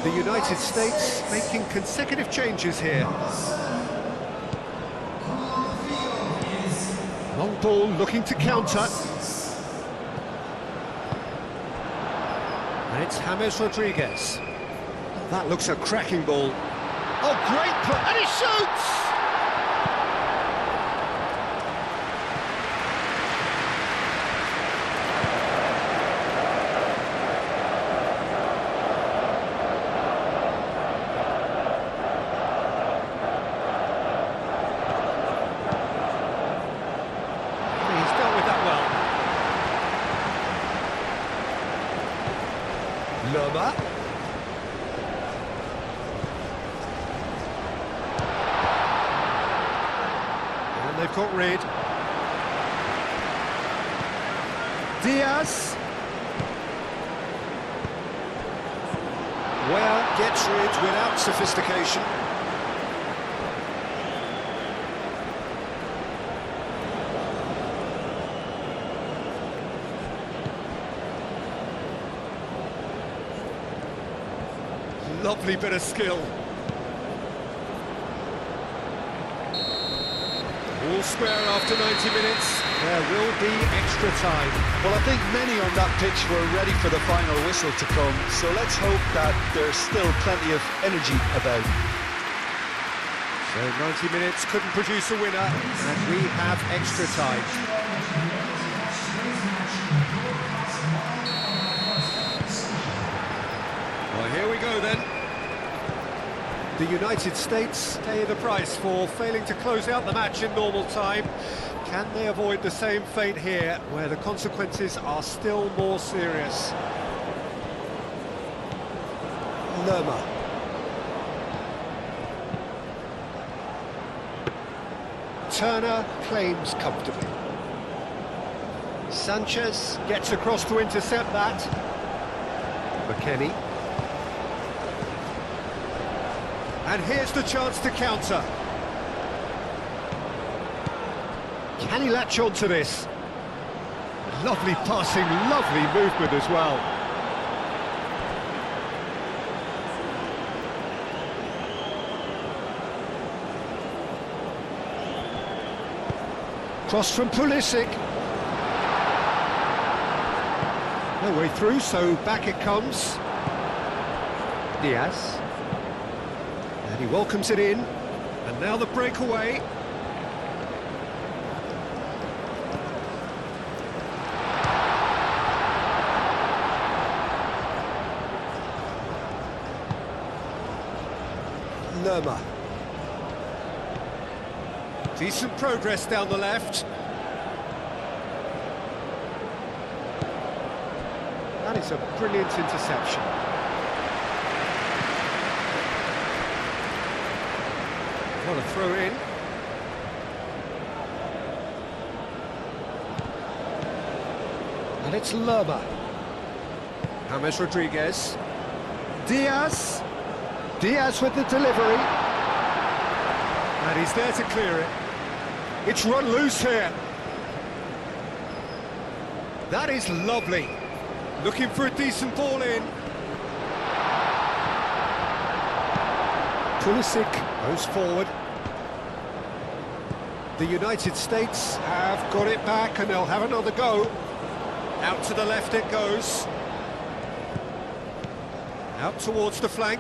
The United States making consecutive changes here. Long ball looking to counter. And it's James Rodriguez. That looks a cracking ball. Oh, great play, and he shoots! Lerma. And they've got rid. Diaz. Well, gets rid without sophistication. Lovely bit of skill. All square after 90 minutes. There will be extra time. Well, I think many on that pitch were ready for the final whistle to come, so let's hope that there's still plenty of energy about. So 90 minutes couldn't produce a winner, and we have extra time. Well, here we go then. The United States pay the price for failing to close out the match in normal time. Can they avoid the same fate here, where the consequences are still more serious? Lerma. Turner claims comfortably. Sanchez gets across to intercept that. McKennie. And here's the chance to counter. Can he latch on to this? Lovely passing, lovely movement as well. Cross from Pulisic. No way through, so back it comes. Diaz. And he welcomes it in. And now the breakaway. Lerma. Decent progress down the left. That is a brilliant interception. What a throw in. And it's Lerma. James Rodriguez. Diaz. Diaz with the delivery. And he's there to clear it. It's run loose here. That is lovely. Looking for a decent ball in. Pulisic goes forward. The United States have got it back and they'll have another go. Out to the left it goes. Out towards the flank.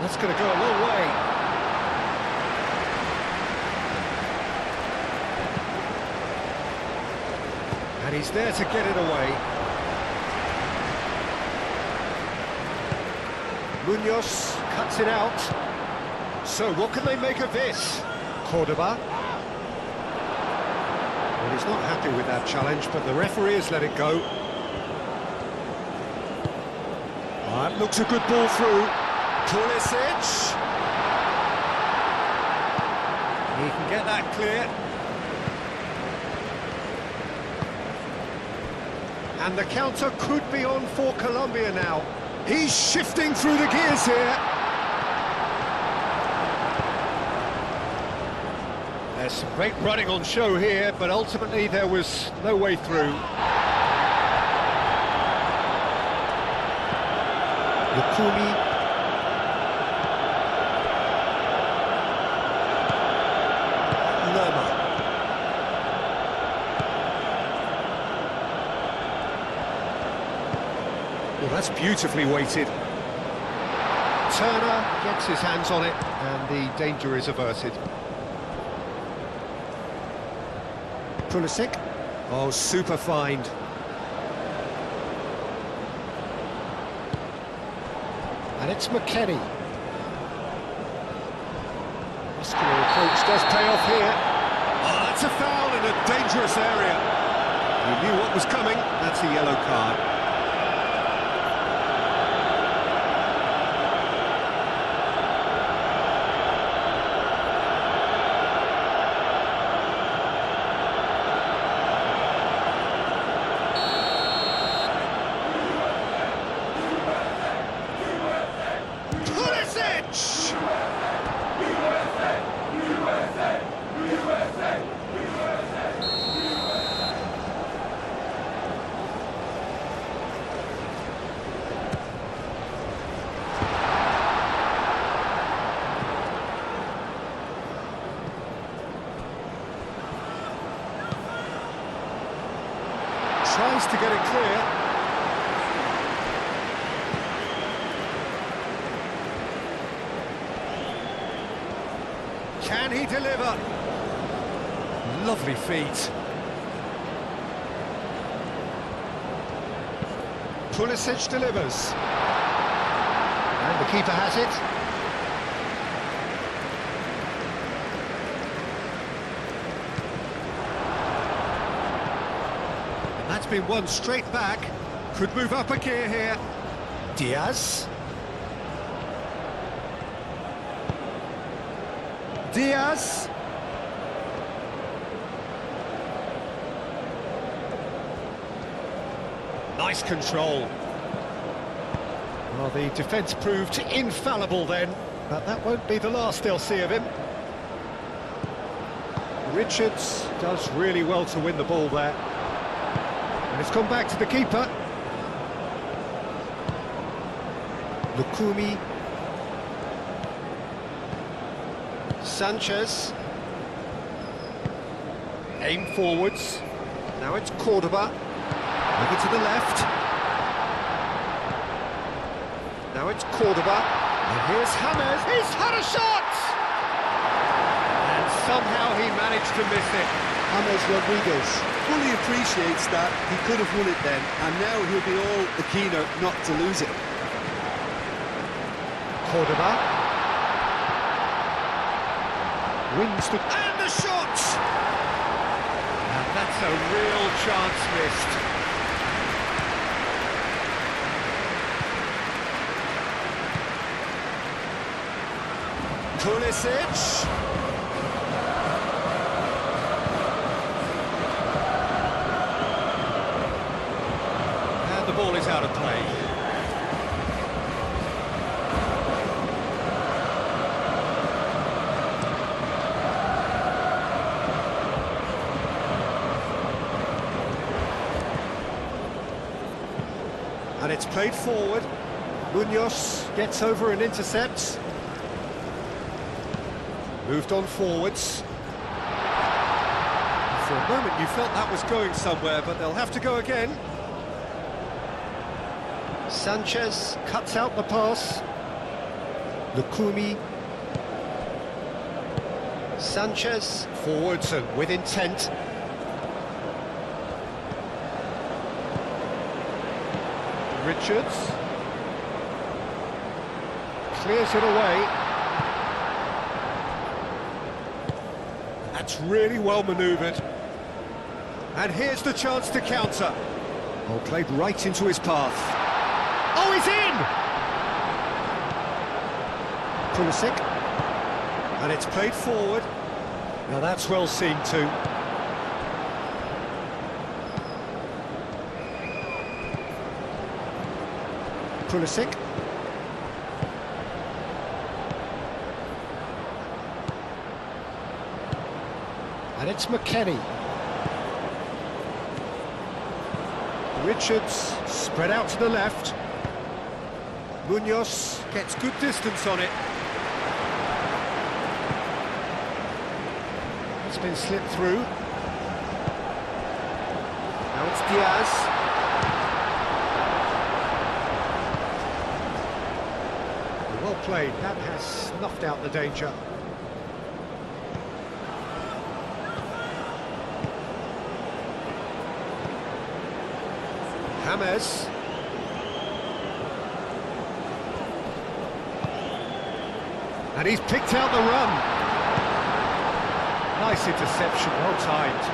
That's going to go a long way. And he's there to get it away. Munoz cuts it out. So what can they make of this? Cordoba. Well, he's not happy with that challenge, but the referee has let it go. That looks a good ball through. Pulisic. He can get that clear. And the counter could be on for Colombia now. He's shifting through the gears here. There's some great running on show here, but ultimately there was no way through. Lukumi. Lerma. Well, that's beautifully weighted. Turner gets his hands on it, and the danger is averted. Pulisic. Oh, super find. And it's McKennie. Muscular approach does pay off here. Oh, that's a foul in a dangerous area. He knew what was coming. That's a yellow card. Tries to get it clear. Can he deliver? Lovely feet. Pulisic delivers. And the keeper has it. That's been won straight back. Could move up a gear here. Diaz. Diaz. Nice control. Well, the defence proved infallible then, but that won't be the last they'll see of him. Richards does really well to win the ball there. And it's gone back to the keeper. Lukumi. Sanchez. Aim forwards. Now it's Cordoba. Over to the left. Now it's Cordoba. And here's James. He's had a shot! And somehow he managed to miss it. James Rodriguez fully appreciates that he could have won it then, and now he'll be all the keener not to lose it. Cordoba. Wins the... And the shot! And that's a real chance missed. Pulisic. the ball is out of play. And it's played forward. Munoz gets over and intercepts. Moved on forwards. For a moment you felt that was going somewhere, but they'll have to go again. Sanchez cuts out the pass. Lukumi. Sanchez forwards and with intent. Richards clears it away. That's really well manoeuvred. And here's the chance to counter. Oh, played right into his path. Oh, he's in! Pulisic. And it's played forward. Now that's well seen too. Pulisic. And it's McKennie. Richards spread out to the left. Munoz gets good distance on it. It's been slipped through. Now it's Diaz. Well played, that has snuffed out the danger. James. And he's picked out the run. Nice interception, well timed.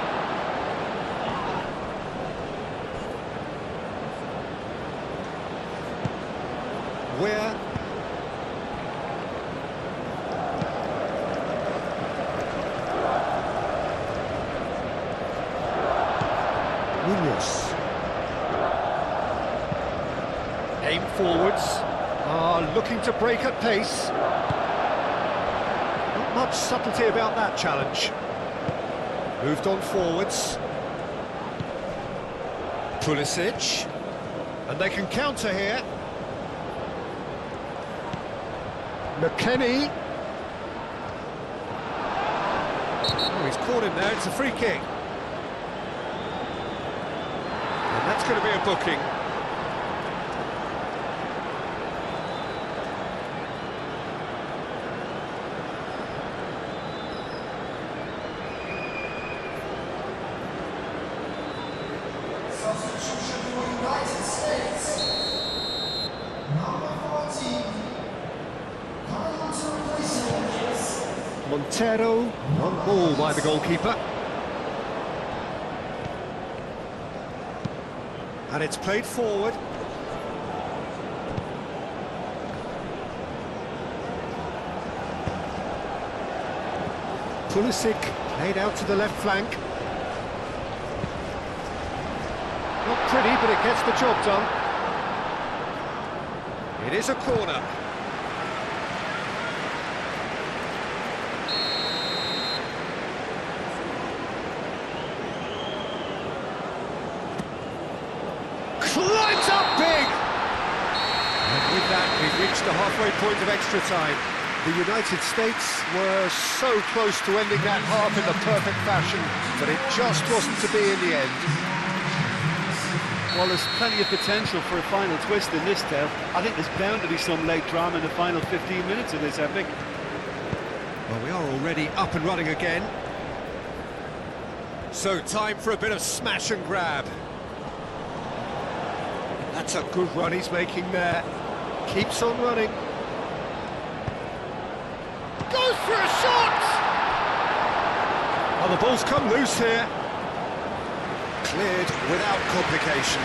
Where? Munoz. Aim forwards, looking to break at pace. Not much subtlety about that challenge. Moved on forwards. Pulisic, and they can counter here. McKennie. Oh, he's caught him there, it's a free kick. And that's going to be a booking. Substitution for United States. Number 14. Coming on to replace him is Montero, one ball by the goalkeeper. And it's played forward. Pulisic laid out to the left flank. Not pretty, but it gets the job done. It is a corner. Climbs up big! And with that, we've reached the halfway point of extra time. The United States were so close to ending that half in the perfect fashion, but it just wasn't to be in the end. Well, there's plenty of potential for a final twist in this tale. I think there's bound to be some late drama in the final 15 minutes of this epic. Well, we are already up and running again. So, time for a bit of smash and grab. That's a good run he's making there. Keeps on running. Goes for a shot! Oh, the ball's come loose here. Cleared without complication.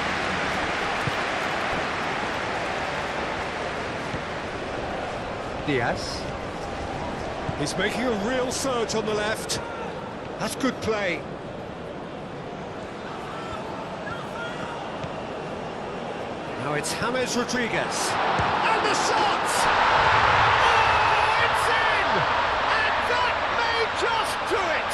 Diaz. He's making a real surge on the left. That's good play. Now it's James Rodriguez. And the shot! Oh, it's in! And that may just do it!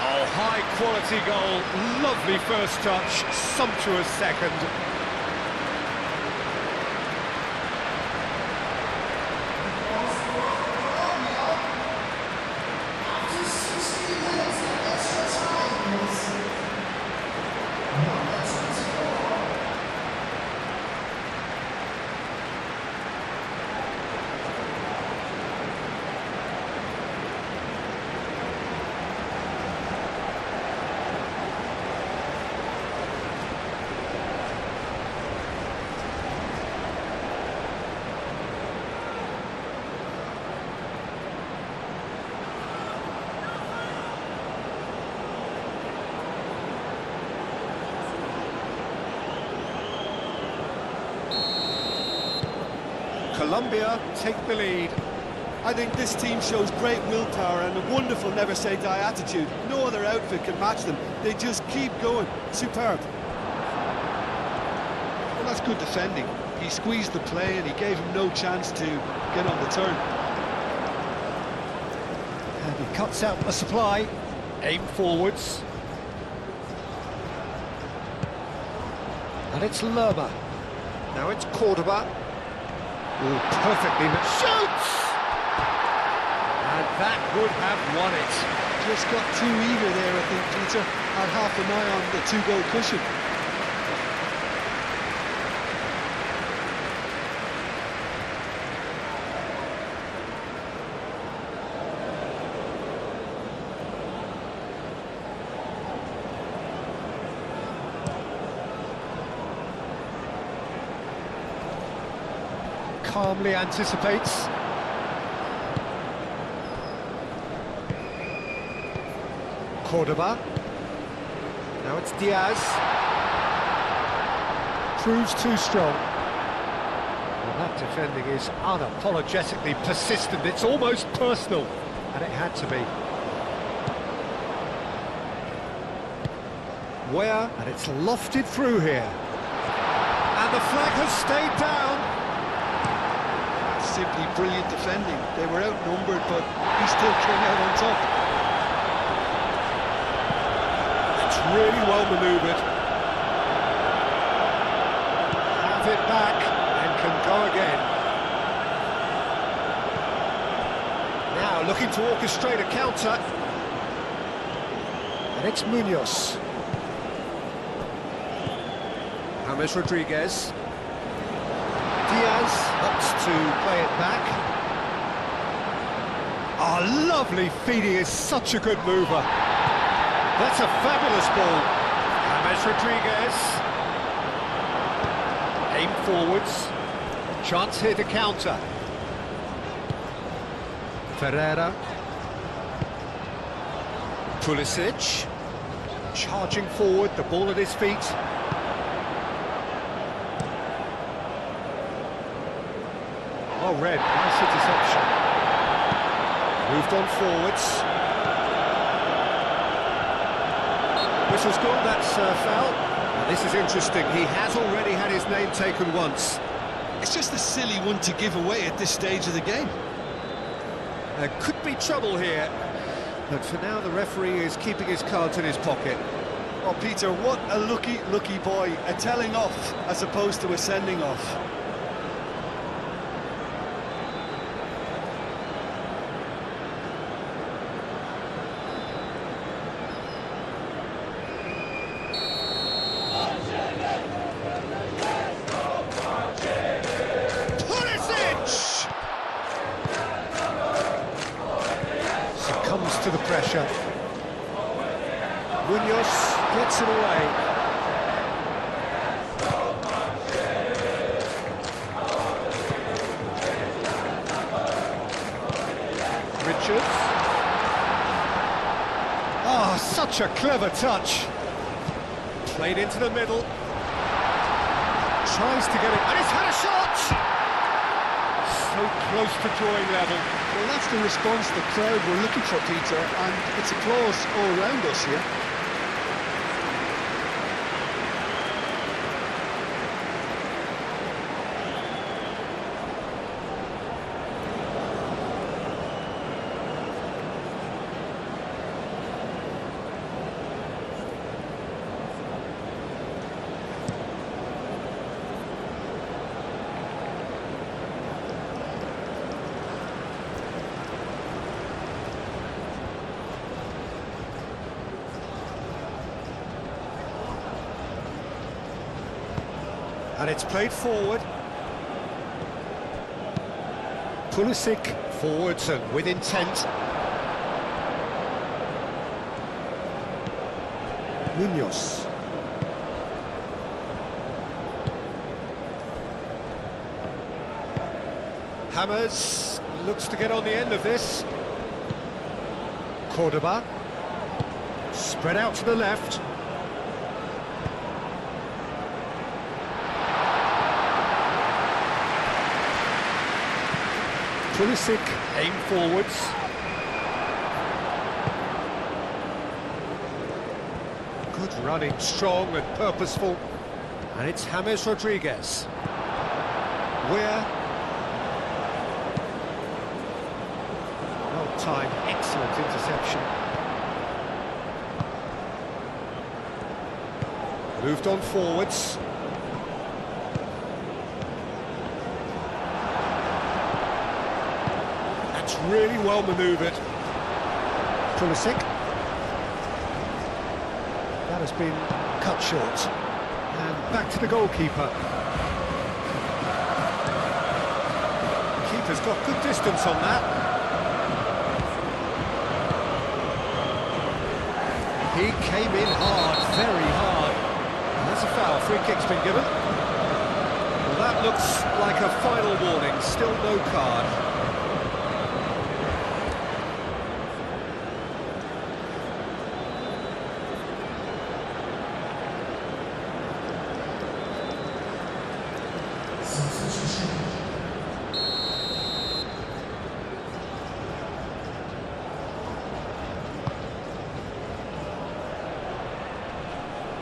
Oh, high-quality goal. Lovely first touch, sumptuous second. After 60 minutes of extra time, number 24. Colombia take the lead. I think this team shows great willpower and a wonderful never-say-die attitude. No other outfit can match them. They just keep going. Superb. Well, that's good defending. He squeezed the play and he gave him no chance to get on the turn. And he cuts out the supply. Aim forwards. And it's Lerma. Now it's Cordoba. Ooh, perfectly shoots! And that would have won it. Just got too eager there, I think, Peter. Had half an eye on the two-goal cushion. Calmly anticipates. Cordoba. Now it's Diaz. Proves too strong. Well, that defending is unapologetically persistent. It's almost personal. And it had to be. Where? And it's lofted through here. And the flag has stayed down. Simply brilliant defending. They were outnumbered, but he still came out on top. It's really well manoeuvred. Have it back and can go again. Now looking to orchestrate a counter. And it's Munoz. James Rodriguez. Diaz opts to play it back. Oh, lovely feeding, is such a good mover. That's a fabulous ball. James Rodriguez. Aim forwards. Chance here to counter. Ferreira. Pulisic. Charging forward, the ball at his feet. Oh, red, nice interception. Moved on forwards. Whistle's gone, that's foul. Now, this is interesting, he has already had his name taken once. It's just a silly one to give away at this stage of the game. There could be trouble here, but for now the referee is keeping his cards in his pocket. Oh, Peter, what a lucky boy. A telling off as opposed to a sending off. Succumbs to the pressure. Munoz gets it away. Richards. Oh, such a clever touch. Played into the middle. Tries to get it, and he's had a shot! So close to drawing level. Well, that's the response the crowd were looking for, Peter, and it's applause all around us here. And it's played forward. Pulisic forwards and with intent. Munoz. Hammers looks to get on the end of this. Cordoba. Spread out to the left. Pulisic aim forwards. Good running, strong and purposeful. And it's James Rodriguez. Weir. Well timed, excellent interception. Moved on forwards. That's really well manoeuvred. Pulisic. That has been cut short. And back to the goalkeeper. Keeper's got good distance on that. He came in hard, very hard. And that's a foul. Free kick's been given. Well, that looks like a final warning. Still no card.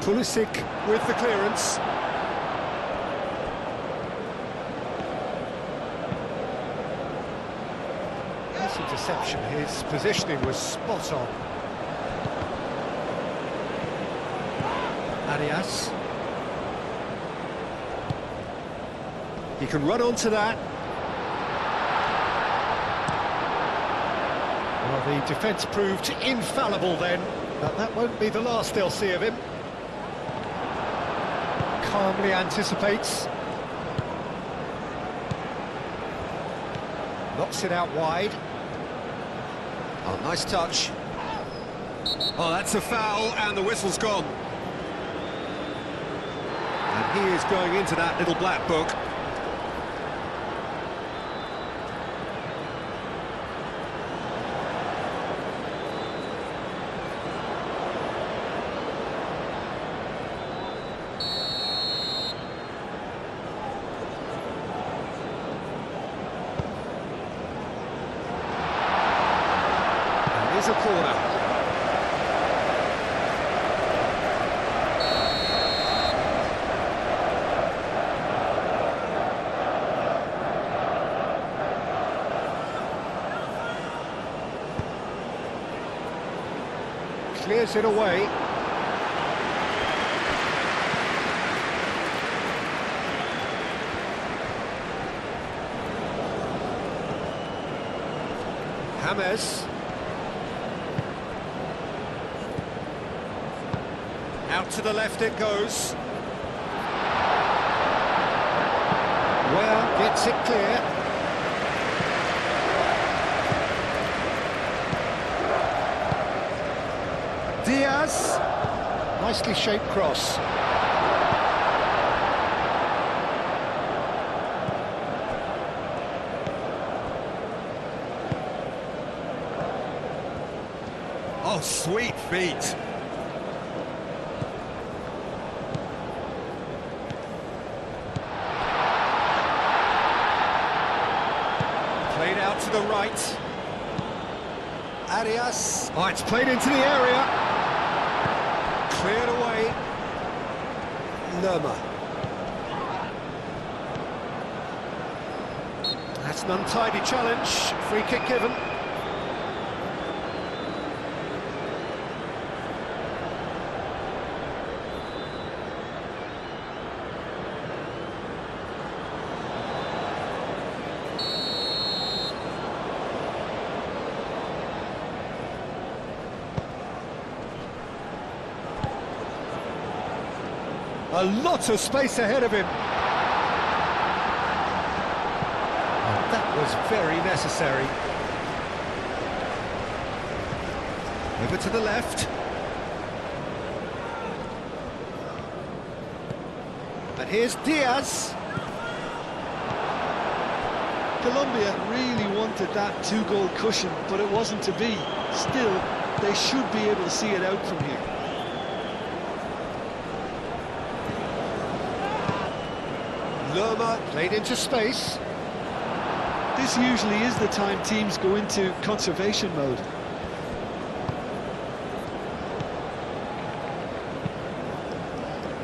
Pulisic with the clearance. Nice interception, his positioning was spot on. Arias. He can run onto that. Well, the defence proved infallible then, but that won't be the last they'll see of him. Calmly anticipates. Knocks it out wide. Oh, nice touch. Oh, that's a foul, and the whistle's gone. And he is going into that little black book. Here's a corner. Clears it away. James. Out to the left it goes. Well, gets it clear. Diaz. Nicely shaped cross. Oh, sweet feet. Played out to the right. Arias. Oh, it's played into the area. Cleared away. Lerma. That's an untidy challenge. Free kick given. A lot of space ahead of him. was very necessary. Over to the left. And here's Diaz. Colombia really wanted that 2-goal cushion, but it wasn't to be. Still, they should be able to see it out from here. Lerma played into space. This usually is the time teams go into conservation mode.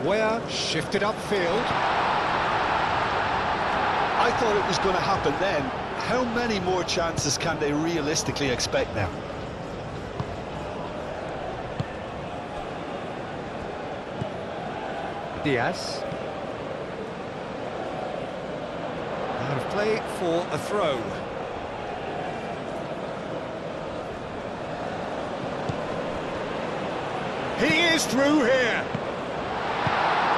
Where shifted upfield. I thought it was going to happen then. How many more chances can they realistically expect now? Diaz. Out of play for a throw. He is through here.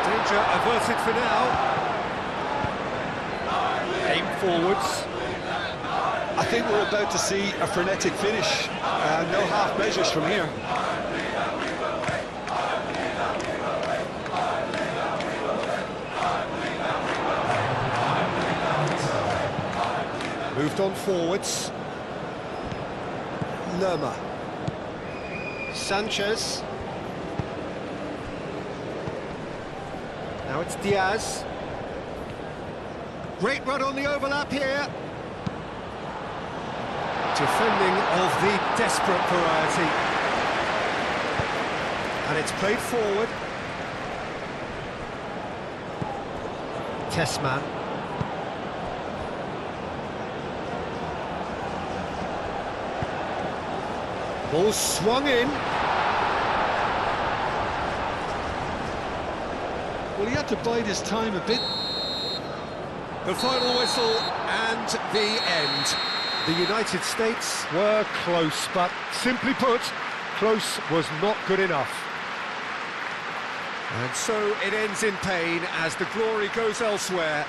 Danger averted for now. Aim forwards. I think we're about to see a frenetic finish. No half measures from here. Moved on forwards. Lerma. Sanchez. Now it's Diaz. Great run on the overlap here. Defending of the desperate variety. And it's played forward. Tessman. Ball swung in. Well, he had to bide his time a bit. The final whistle and the end. The United States were close, but simply put, close was not good enough. And so it ends in pain as the glory goes elsewhere.